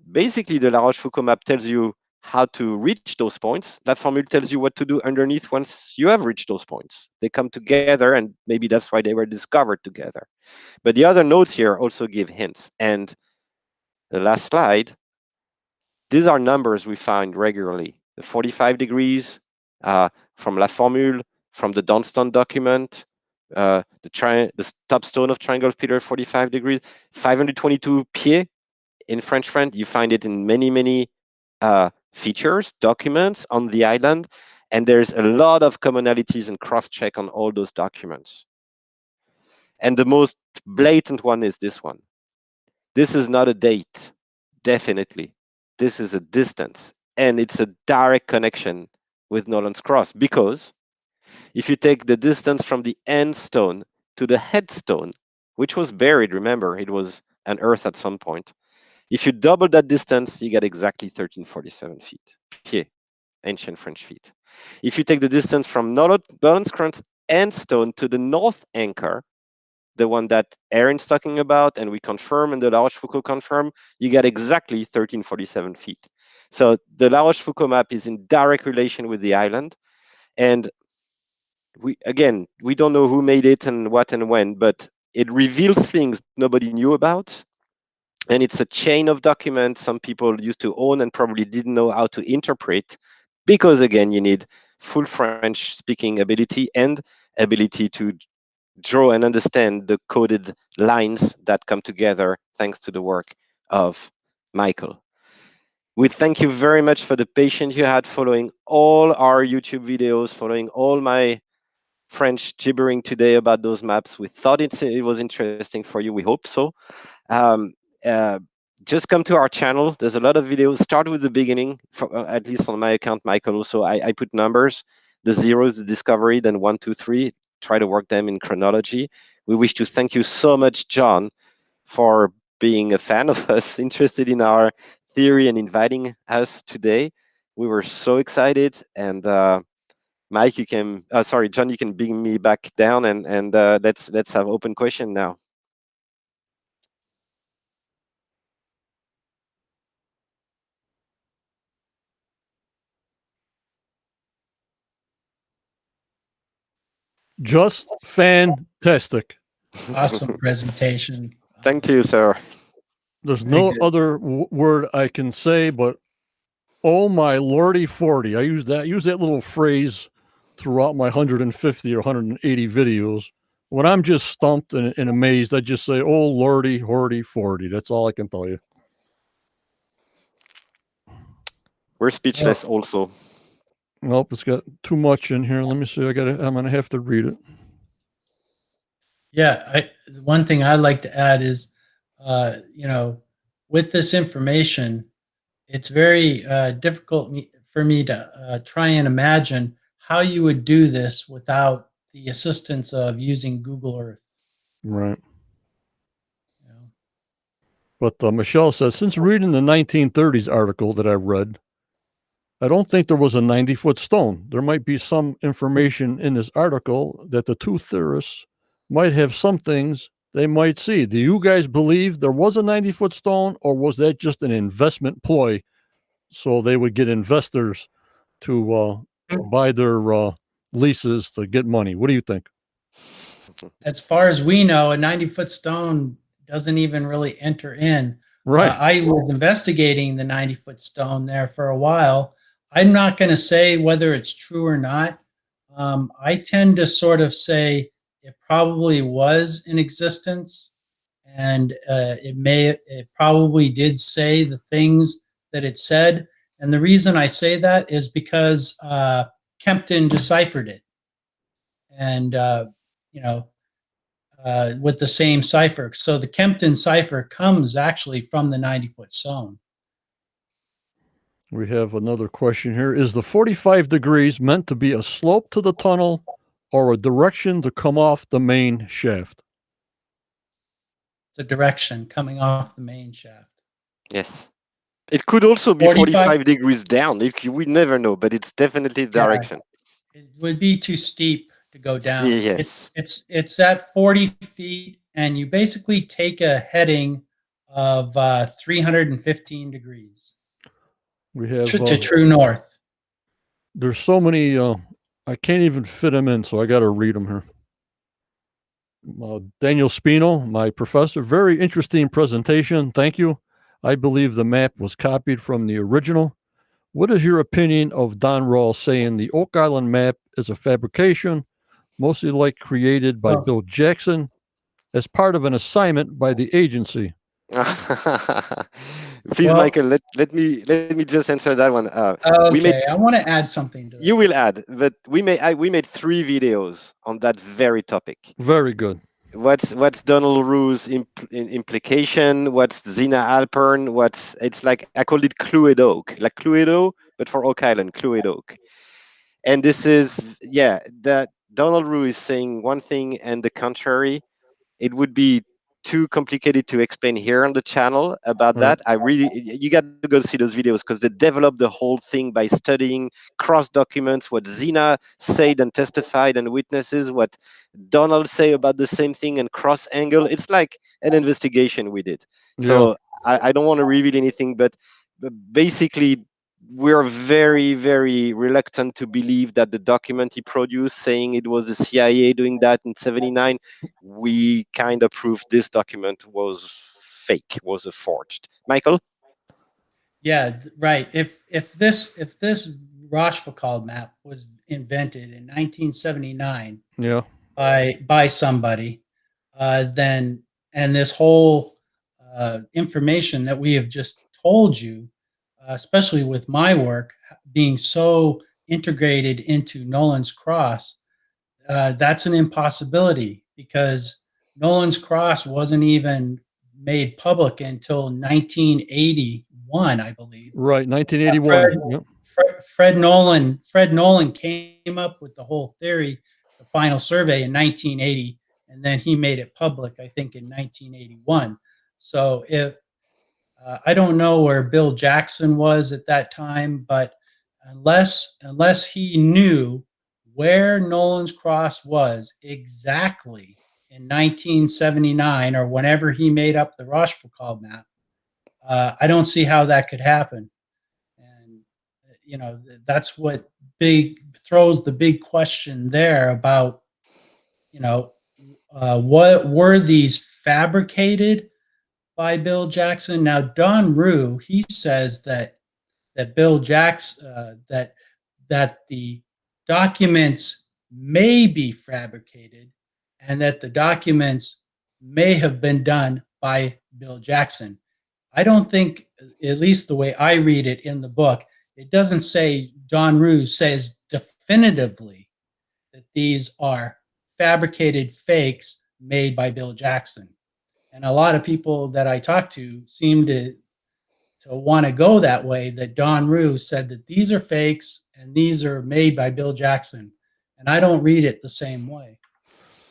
Basically, the La Rochefoucauld map tells you how to reach those points. La Formule tells you what to do underneath once you have reached those points. They come together, and maybe that's why they were discovered together. But the other notes here also give hints. And the last slide, these are numbers we find regularly. The 45 degrees from La Formule, from the Dunstan document, the top stone of Triangle of Peter, 45 degrees, 522 pieds in French French. You find it in many features, documents on the island, and there's a lot of commonalities and cross-check on all those documents. And the most blatant one is this one. This is not a date, definitely. This is a distance, and it's a direct connection with Nolan's Cross, because if you take the distance from the end stone to the headstone, which was buried, remember, it was unearthed at some point. If you double that distance, you get exactly 1347 feet, pieds, ancient French feet. If you take the distance from Nolan's Cross end stone to the north anchor, the one that Aaron's talking about, and we confirm, and the La Rochefoucauld confirm, you get exactly 1347 feet. So the La Rochefoucauld map is in direct relation with the island. And we don't know who made it and what and when, but it reveals things nobody knew about. And it's a chain of documents some people used to own and probably didn't know how to interpret, because again, you need full French speaking ability and ability to draw and understand the coded lines that come together thanks to the work of Michael. We thank you very much for the patience you had following all our YouTube videos, following all my French gibbering today about those maps. We thought it was interesting for you. We hope so. Um, uh, just come to our channel. There's a lot of videos. Start with the beginning, at least on my account, Michael. Also, I put numbers, the zeros, the discovery, then 1, 2, 3. Try to work them in chronology. We wish to thank you so much, John, for being a fan of us, interested in our theory, and inviting us today. We were so excited. And Mike, you can, sorry, John, you can bring me back down, and let's have open question now. Just fantastic. Awesome presentation. Thank you, sir. There's Very no good. other word I can say, but oh my lordy 40. I use that little phrase throughout my 150 or 180 videos. When I'm just stumped and amazed, I just say, oh lordy, hordy, 40. That's all I can tell you. We're speechless also. Nope, it's got too much in here. Let me see. I'm gonna have to read it. Yeah, one thing I'd like to add is, with this information, it's very difficult for me to try and imagine how you would do this without the assistance of using Google Earth. Right. You know? But Michelle says, since reading the 1930s article that I read, I don't think there was a 90-foot stone. There might be some information in this article that the two theorists might have some things they might see. Do you guys believe there was a 90-foot stone, or was that just an investment ploy so they would get investors to buy their leases to get money? What do you think? As far as we know, a 90-foot stone doesn't even really enter in. Right. I was investigating the 90-foot stone there for a while. I'm not going to say whether it's true or not. I tend to sort of say it probably was in existence, and it probably did say the things that it said. And the reason I say that is because Kempton deciphered it, and with the same cipher. So the Kempton cipher comes actually from the 90-foot stone. We have another question here. Is the 45 degrees meant to be a slope to the tunnel or a direction to come off the main shaft? It's a direction coming off the main shaft. Yes. It could also be 45 45 degrees down. We never know, but it's definitely the direction. It would be too steep to go down. Yes. It's at 40 feet, and you basically take a heading of 315 degrees. We have to true north. There's so many. I can't even fit them in, so I got to read them here. Daniel Spino, my professor, very interesting presentation. Thank you. I believe the map was copied from the original. What is your opinion of Don Rawls saying the Oak Island map is a fabrication? mostly like created by Oh. Bill Jackson as part of an assignment by the agency. Please, Well- Michael, let me just answer that one. We made Okay, I want to add something to that. You will add, but we made 3 videos on that very topic. Very good. What's Donald Rue's implication? What's Zina Alpern? It's like I called it Cluedo, like Cluedo, but for Oak Island, Cluedo. And this is that Donald Rue is saying one thing and the contrary. It would be too complicated to explain here on the channel about Right. that. You got to go see those videos because they develop the whole thing by studying cross documents, what Zina said and testified and witnesses, what Donald say about the same thing and cross angle. It's like an investigation we did. So I don't want to reveal anything, but basically we're very, very reluctant to believe that the document he produced saying it was the CIA doing that in 79, we kind of proved this document was fake, was a forged. Michael? Yeah, right. If this Rochefoucauld map was invented in 1979 Yeah. by somebody, then and this whole information that we have just told you, especially with my work being so integrated into Nolan's Cross, that's an impossibility because Nolan's Cross wasn't even made public until 1981, I believe. Right. 1981. Yep. Fred Nolan came up with the whole theory, the final survey in 1980, and then he made it public, I think, in 1981. So if I don't know where Bill Jackson was at that time, but unless he knew where Nolan's Cross was exactly in 1979 or whenever he made up the Rochefoucauld map, I don't see how that could happen. And that's what throws the big question there about what were these fabricated by Bill Jackson. Now Don Rue, he says that Bill Jackson that the documents may be fabricated and that the documents may have been done by Bill Jackson. I don't think, at least the way I read it in the book, it doesn't say Don Rue says definitively that these are fabricated fakes made by Bill Jackson. And a lot of people that I talk to seem to want to go that way, that Don Rue said that these are fakes and these are made by Bill Jackson. And I don't read it the same way.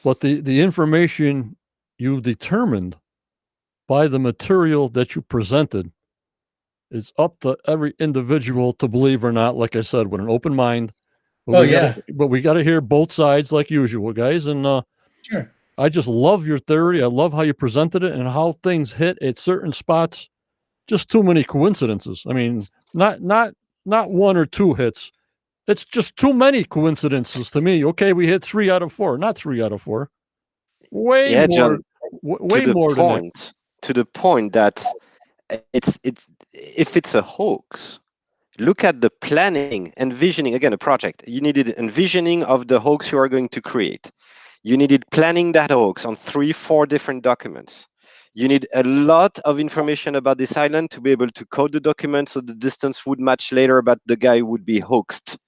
But the information you determined by the material that you presented is up to every individual to believe or not, like I said, with an open mind. But we gotta hear both sides like usual, guys. And Sure. I just love your theory. I love how you presented it and how things hit at certain spots. Just too many coincidences. I mean, not one or two hits. It's just too many coincidences to me. Okay, we hit 3 out of 4, not 3 out of 4. Way Yeah, more, John, way to the more than that. point, to the point that if it's a hoax, look at the planning, envisioning, again, a project. You needed envisioning of the hoax you are going to create. You needed planning that hoax on 3-4 different documents. You need a lot of information about this island to be able to code the document so the distance would match later, but the guy would be hoaxed.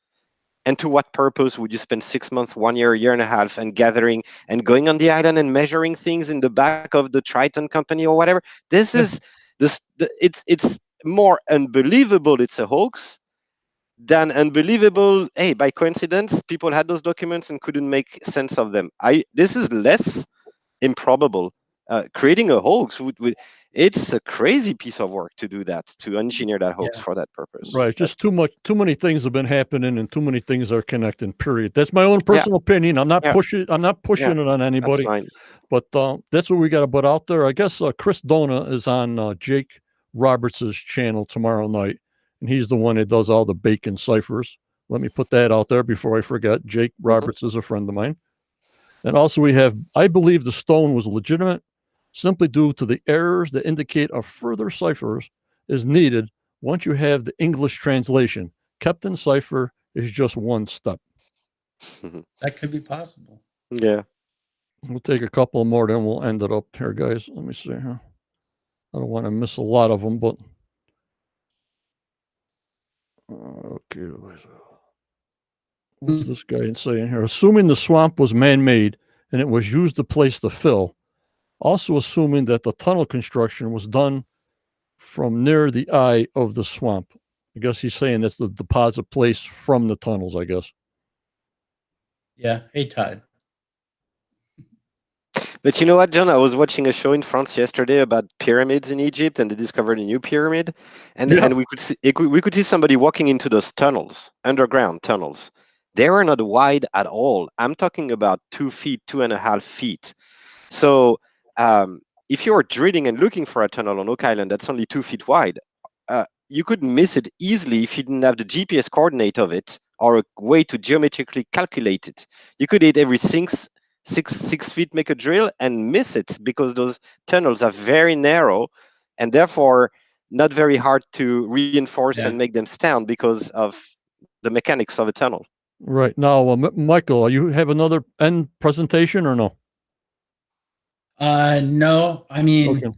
And to what purpose would you spend 6 months, 1 year, a year and a half, and gathering and going on the island and measuring things in the back of the Triton company or whatever? This is it's more unbelievable it's a hoax than unbelievable. Hey, by coincidence, people had those documents and couldn't make sense of them. This is less improbable. Creating a hoax it's a crazy piece of work to do that, to engineer that hoax for that purpose. Right. Just too many things have been happening and too many things are connecting, period. That's my own personal opinion. I'm not pushing it on anybody. That's fine. But that's what we got to put out there. I guess Chris Dona is on Jake Roberts' channel tomorrow night, and he's the one that does all the bacon ciphers. Let me put that out there before I forget. Jake Roberts is a friend of mine. And also we have, I believe the stone was legitimate simply due to the errors that indicate a further ciphers is needed once you have the English translation. Kept in cipher is just one step. That could be possible. Yeah. We'll take a couple more, then we'll end it up here, guys. Let me see here. I don't want to miss a lot of them, but okay. What's this guy saying here? Assuming the swamp was man-made and it was used to place the fill, also assuming that the tunnel construction was done from near the eye of the swamp. I guess he's saying that's the deposit place from the tunnels, I guess. Yeah. Hey, Todd. But you know what, John? I was watching a show in France yesterday about pyramids in Egypt, and they discovered a new pyramid, and Yeah. and we could see somebody walking into those tunnels, underground tunnels. They were not wide at all. I'm talking about 2 feet, 2.5 feet. So if you're drilling and looking for a tunnel on Oak Island that's only 2 feet wide, you could miss it easily if you didn't have the GPS coordinate of it or a way to geometrically calculate it. You could hit every 6 feet, make a drill and miss it because those tunnels are very narrow and therefore not very hard to reinforce and make them stand because of the mechanics of a tunnel. Right. Now, Michael, you have another end presentation or no? No, I mean, Okay.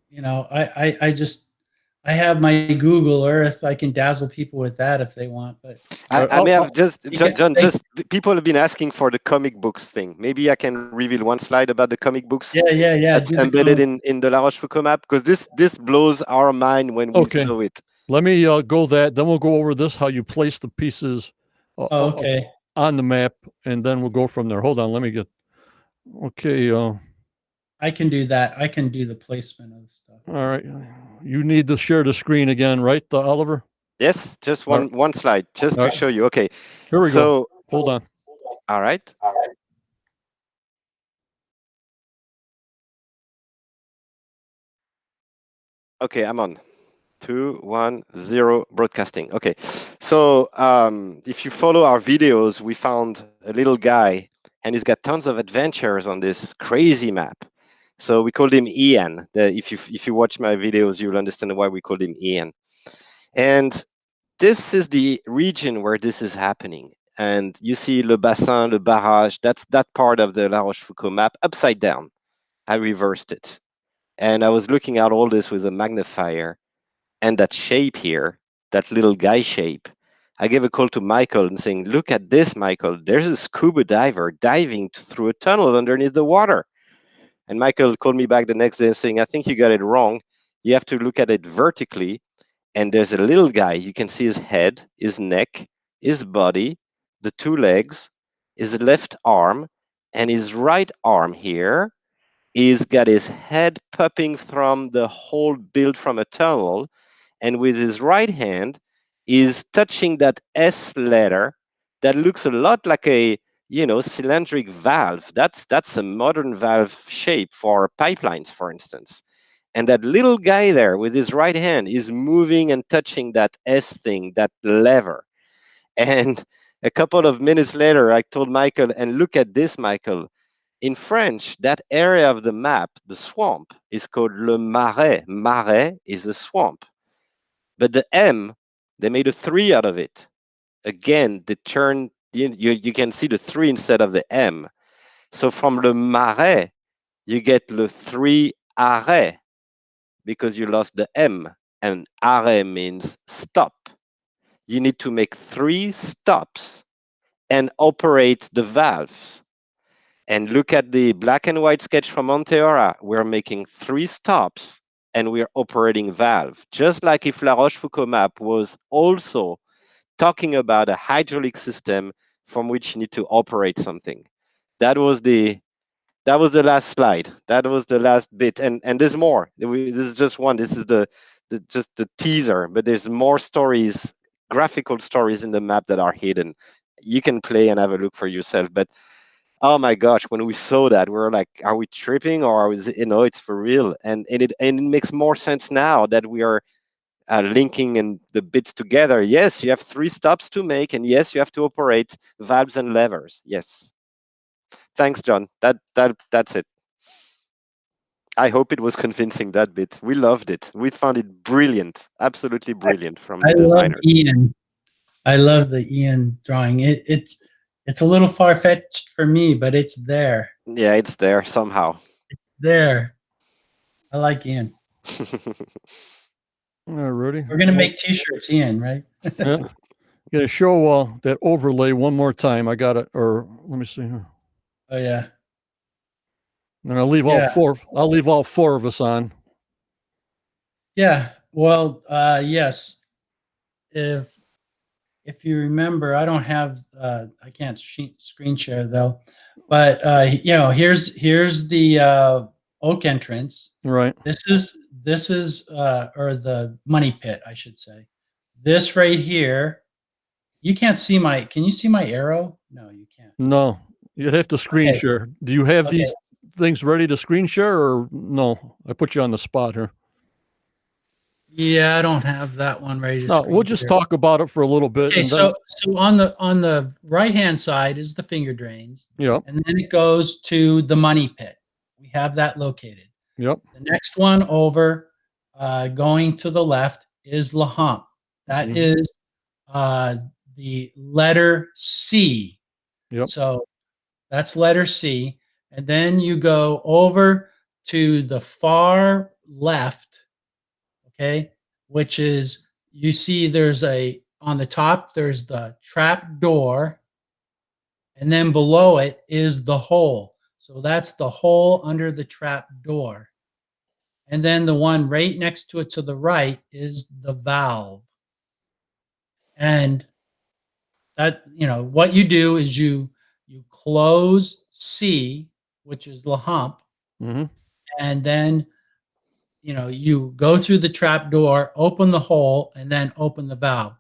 you know, I have my Google Earth. I can dazzle people with that if they want, but I may have John, they- just people have been asking for the comic books thing. Maybe I can reveal one slide about the comic books yeah. that's embedded in the La Rochefoucauld map, because this blows our mind when we Okay. show it. Let me go that. Then we'll go over this, how you place the pieces okay. on the map, and then we'll go from there. Hold on. Let me get. Okay. I can do that. I can do the placement of the stuff. All right. You need to share the screen again, right, Oliver? Yes, just one slide, just to show you. Okay. Here we So, go. Hold on. All right. Okay, I'm on. 2, 1, 0, broadcasting. Okay. So if you follow our videos, we found a little guy and he's got tons of adventures on this crazy map. So we called him Ian. If you watch my videos, you'll understand why we called him Ian. And this is the region where this is happening. And you see Le Bassin, Le Barrage, that's that part of the La Rochefoucauld map upside down. I reversed it. And I was looking at all this with a magnifier. And that shape here, that little guy shape, I gave a call to Michael and saying, look at this, Michael. There's a scuba diver diving through a tunnel underneath the water. And Michael called me back the next day saying, I think you got it wrong. You have to look at it vertically. And there's a little guy. You can see his head, his neck, his body, the 2 legs, his left arm, and his right arm here. He's got his head popping from the hole built from a tunnel, and with his right hand is touching that S letter that looks a lot like a cylindric valve. That's a modern valve shape for pipelines, for instance. And that little guy there with his right hand is moving and touching that S thing, that lever. And a couple of minutes later, I told Michael, and look at this, Michael. In French, that area of the map, the swamp, is called le marais. Marais is a swamp. But the M, they made a 3 out of it. Again, they turned, you can see the 3 instead of the M. So from le marais, you get le 3 arrêt because you lost the M. And arrêt means stop. You need to make 3 stops and operate the valves. And look at the black and white sketch from Monteora. We're making 3 stops and we're operating valve. Just like if La Rochefoucauld map was also talking about a hydraulic system from which you need to operate something. That was the last slide. That was the last bit. And there's more. This is just one. This is just the teaser, but there's more stories, graphical stories in the map that are hidden. You can play and have a look for yourself. But oh my gosh, when we saw that, we were like, are we tripping or is it, it's for real? And it makes more sense now that we are linking and the bits together. Yes, you have 3 stops to make, and yes, you have to operate valves and levers. Yes. Thanks, John. That's it. I hope it was convincing, that bit. We loved it. We found it brilliant, absolutely brilliant from the I love designer. Ian. I love the Ian drawing. It's It's a little far-fetched for me, but it's there. Yeah, it's there somehow. It's there. I like Ian. Alrighty. We're gonna make T-shirts, Ian, right? Yeah. Gonna show that overlay one more time. I got it, or let me see here. Oh yeah. And I'll leave Yeah. I'll leave all four of us on. Yeah. Well, yes. If you remember, I don't have. I can't screen share though. But here's the oak entrance. Right. This is or the money pit, I should say. This right here. You can't see my. Can you see my arrow? No, you can't. No, you'd have to screen Okay. share. Do you have Okay. these things ready to screen share, or no? I put you on the spot here. Yeah, I don't have that one ready to No, screen we'll just share. talk about it for a little bit. Okay, and so on the right hand side is the finger drains, Yep. and then it goes to the money pit. We have that located. Yep. The next one over, going to the left, is La Hump. That Mhm. is the letter C. Yep. So that's letter C, and then you go over to the far left, okay, which is you see there's on the top there's the trap door, and then below it is the hole. So that's the hole under the trap door. And then the one right next to it to the right is the valve. And that, what you do is you close C, which is the hump, Mm-hmm. and then you go through the trap door, open the hole, and then open the valve.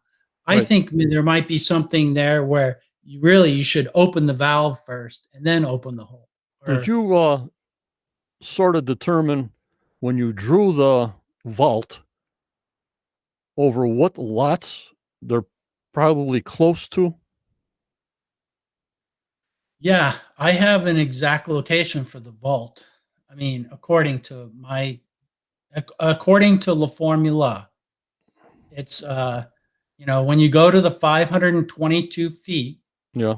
I Right. think there might be something there where you should open the valve first and then open the hole. Did you sort of determine when you drew the vault over what lots they're probably close to? Yeah, I have an exact location for the vault. I mean, according to La Formula, it's when you go to the 522 feet, Yeah.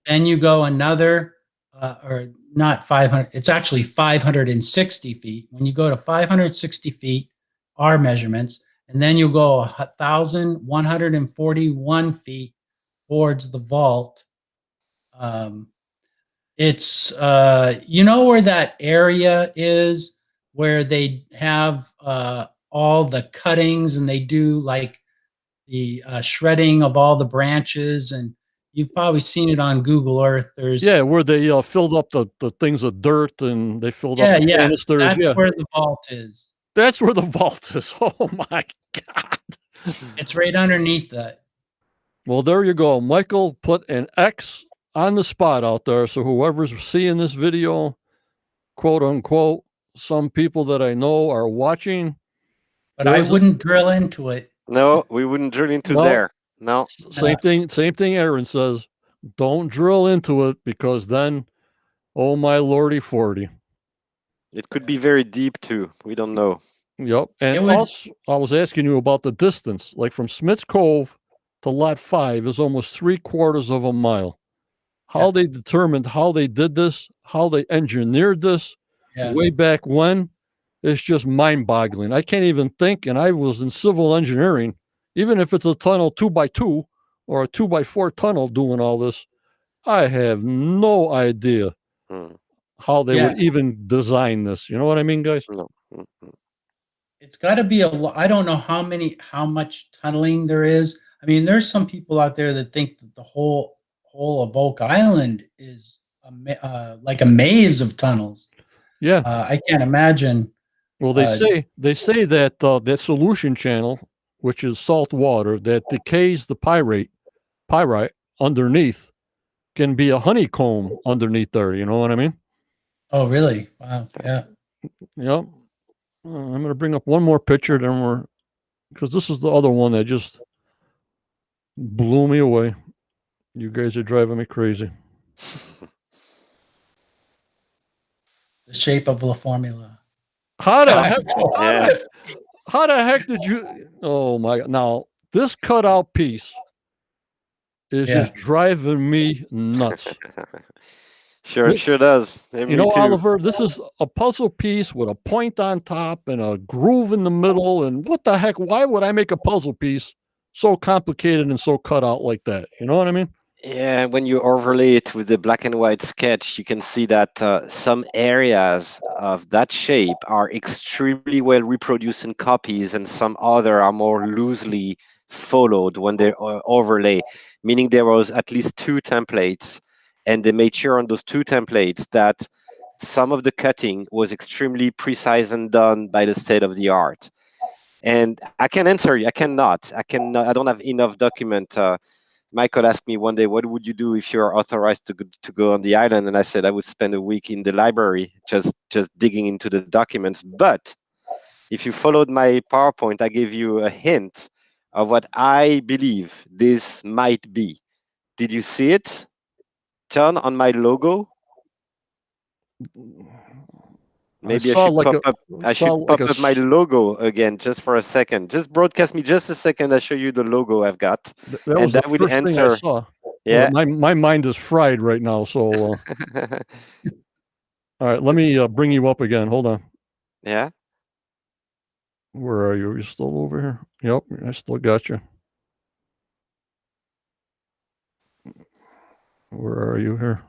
then you go another, or not 500, it's actually 560 feet. When you go to 560 feet, our measurements, and then you go 1,141 feet towards the vault. It's, where that area is where they have all the cuttings and they do like the shredding of all the branches, and you've probably seen it on Google Earth. There's Yeah, where they filled up the things of dirt and they filled up yeah, the yeah, canisters. that's Yeah, where the vault is. that's where the vault is. Oh my God. It's right underneath that. Well, there you go. Michael put an X on the spot out there. So whoever's seeing this video, quote unquote, some people that I know are watching. But I wouldn't drill into it. No, we wouldn't drill into No. there. No. Same thing Aaron says. Don't drill into it because then, oh my lordy 40. It could be very deep too. We don't know. Yep. And also, I was asking you about the distance. Like from Schmitt's Cove to Lot 5 is almost 3/4 of a mile. How they determined how they did this, how they engineered this way back when, it's just mind-boggling. I can't even think, and I was in civil engineering, even if it's a tunnel 2x2 or a 2x4 tunnel doing all this, I have no idea how they would even design this. You know what I mean, guys? No. It's got to be I don't know how much tunneling there is. I mean, there's some people out there that think that the whole of Oak Island is like a maze of tunnels. Yeah. I can't imagine. Well, they say that that solution channel, which is salt water that decays the pyrite underneath, can be a honeycomb underneath there. You know what I mean? Oh, really? Wow. Yeah. Yep. I'm going to bring up one more picture, then because this is the other one that just blew me away. You guys are driving me crazy. The shape of La Formula. How the heck did you? Oh my! Now this cutout piece is Yeah. just driving me nuts. Sure, it sure does. And You me know, too. Oliver, this is a puzzle piece with a point on top and a groove in the middle. And what the heck? Why would I make a puzzle piece so complicated and so cut out like that? You know what I mean? Yeah, when you overlay it with the black and white sketch, you can see that some areas of that shape are extremely well reproduced in copies, and some other are more loosely followed when they overlay, meaning there was at least two templates, and they made sure on those two templates that some of the cutting was extremely precise and done by the state of the art. And I can answer you, I cannot. I don't have enough document. Michael asked me one day, "What would you do if you're authorized to go on the island?" And I said I would spend a week in the library just digging into the documents. But if you followed my PowerPoint, I gave you a hint of what I believe this might be. Did you see it, John, on my logo? Maybe I saw should like pop a up. I saw should like pop a up my s- logo again just for a second. Just broadcast me just a second. I'll show you the logo I've got, that and was the that would first thing I answer. saw. Yeah. My mind is fried right now. So all right, let me bring you up again. Hold on. Yeah. Where are you? Are you still over here? Yep, I still got you. Where are you here?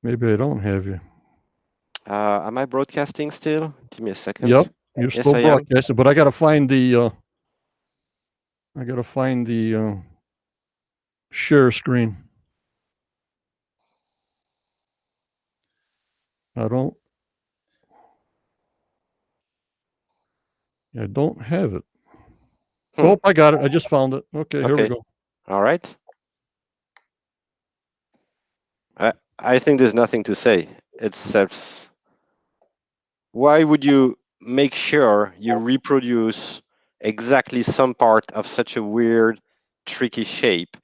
Maybe I don't have you. Am I broadcasting still? Give me a second. Yep, you're Yes, still I am. broadcasting, but I gotta find the share screen. I don't have it. Hmm. Oh, I got it. I just found it. Okay, here we Okay. go. All right. I think there's nothing to say. It's self. Why would you make sure you reproduce exactly some part of such a weird, tricky shape?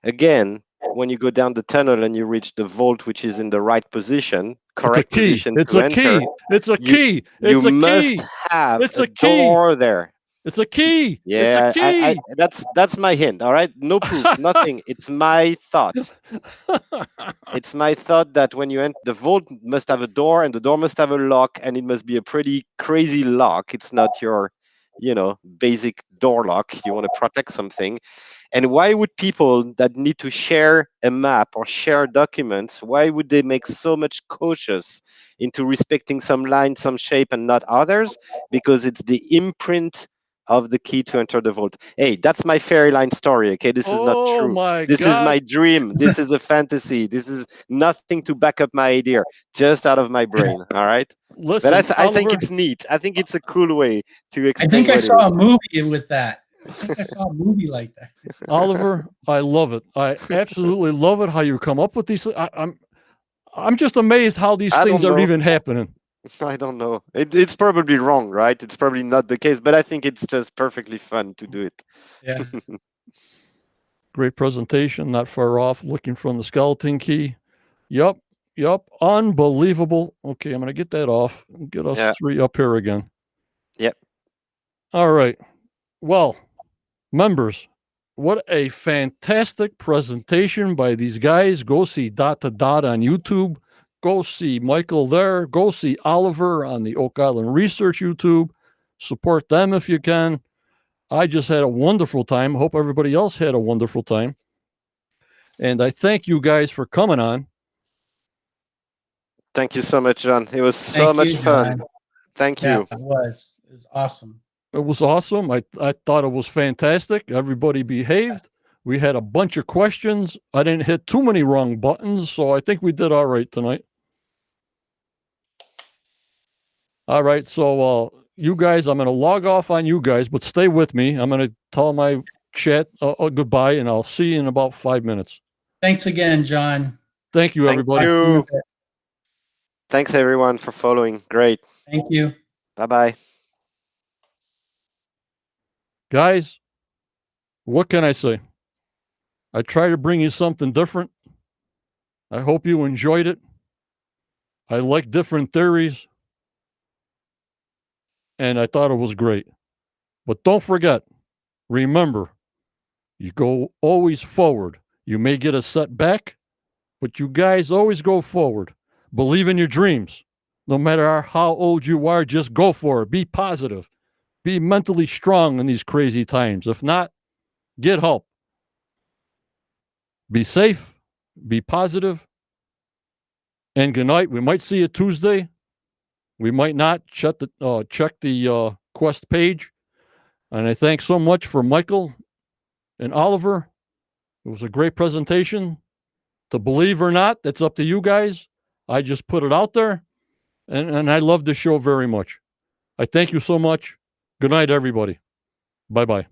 Again, when you go down the tunnel and you reach the vault, which is in the right position, It's a correct key. position It's to a enter, key. It's a you key. you It's a must key. have It's a a key. door there. It's a key. It's a Yeah, I key. that's my hint. All right, no proof, nothing. It's my thought. It's my thought that when you enter, the vault must have a door, and the door must have a lock, and it must be a pretty crazy lock. It's not your, basic door lock. You want to protect something. And why would people that need to share a map or share documents, why would they make so much cautious into respecting some line, some shape, and not others? Because it's the imprint of the key to enter the vault. Hey, that's my fairy line story, okay? This is not Oh true. my This is God. my dream. This is a fantasy. This is nothing to back up my idea, just out of my brain, all right? But Listen, I think Oliver, it's neat. I think it's a cool way to I explain think I what it saw is. a movie with that. I think I saw a movie like that. Oliver, I love it. I absolutely love it how you come up with these. I'm just amazed how these I things don't are know. even happening. I don't know. It's probably wrong, right? It's probably not the case, but I think it's just perfectly fun to do it. Yeah. Great presentation, not far off, looking from the skeleton key. Yep, yep, unbelievable. Okay, I'm going to get that off and get us Yeah. three up here again. Yep. All right. Well, members, what a fantastic presentation by these guys. Go see Dot to Dot on YouTube. Go see Michael there. Go see Oliver on the Oak Island Research YouTube. Support them if you can. I just had a wonderful time. Hope everybody else had a wonderful time. And I thank you guys for coming on. Thank you so much, John. It was so Thank much you, fun. John. Thank Yeah, you. it was. It was awesome. It was awesome. I thought it was fantastic. Everybody behaved. We had a bunch of questions. I didn't hit too many wrong buttons, so I think we did all right tonight. All right, so you guys, I'm going to log off on you guys, but stay with me. I'm going to tell my chat goodbye, and I'll see you in about 5 minutes. Thanks again, John. Thank you, Thank everybody. Talk to you in a you. bit. Thanks everyone for following. Great. Thank you. Bye-bye. Guys, what can I say? I try to bring you something different. I hope you enjoyed it. I like different theories, and I thought it was great. But don't forget, remember, you go always forward. You may get a setback, but you guys always go forward. Believe in your dreams. No matter how old you are, just go for it. Be positive. Be mentally strong in these crazy times. If not, get help. Be safe. Be positive. And good night. We might see you Tuesday. We might not. Check the Quest page. And I thank so much for Michael and Oliver. It was a great presentation. To believe or not, that's up to you guys. I just put it out there. And I love the show very much. I thank you so much. Good night, everybody. Bye-bye.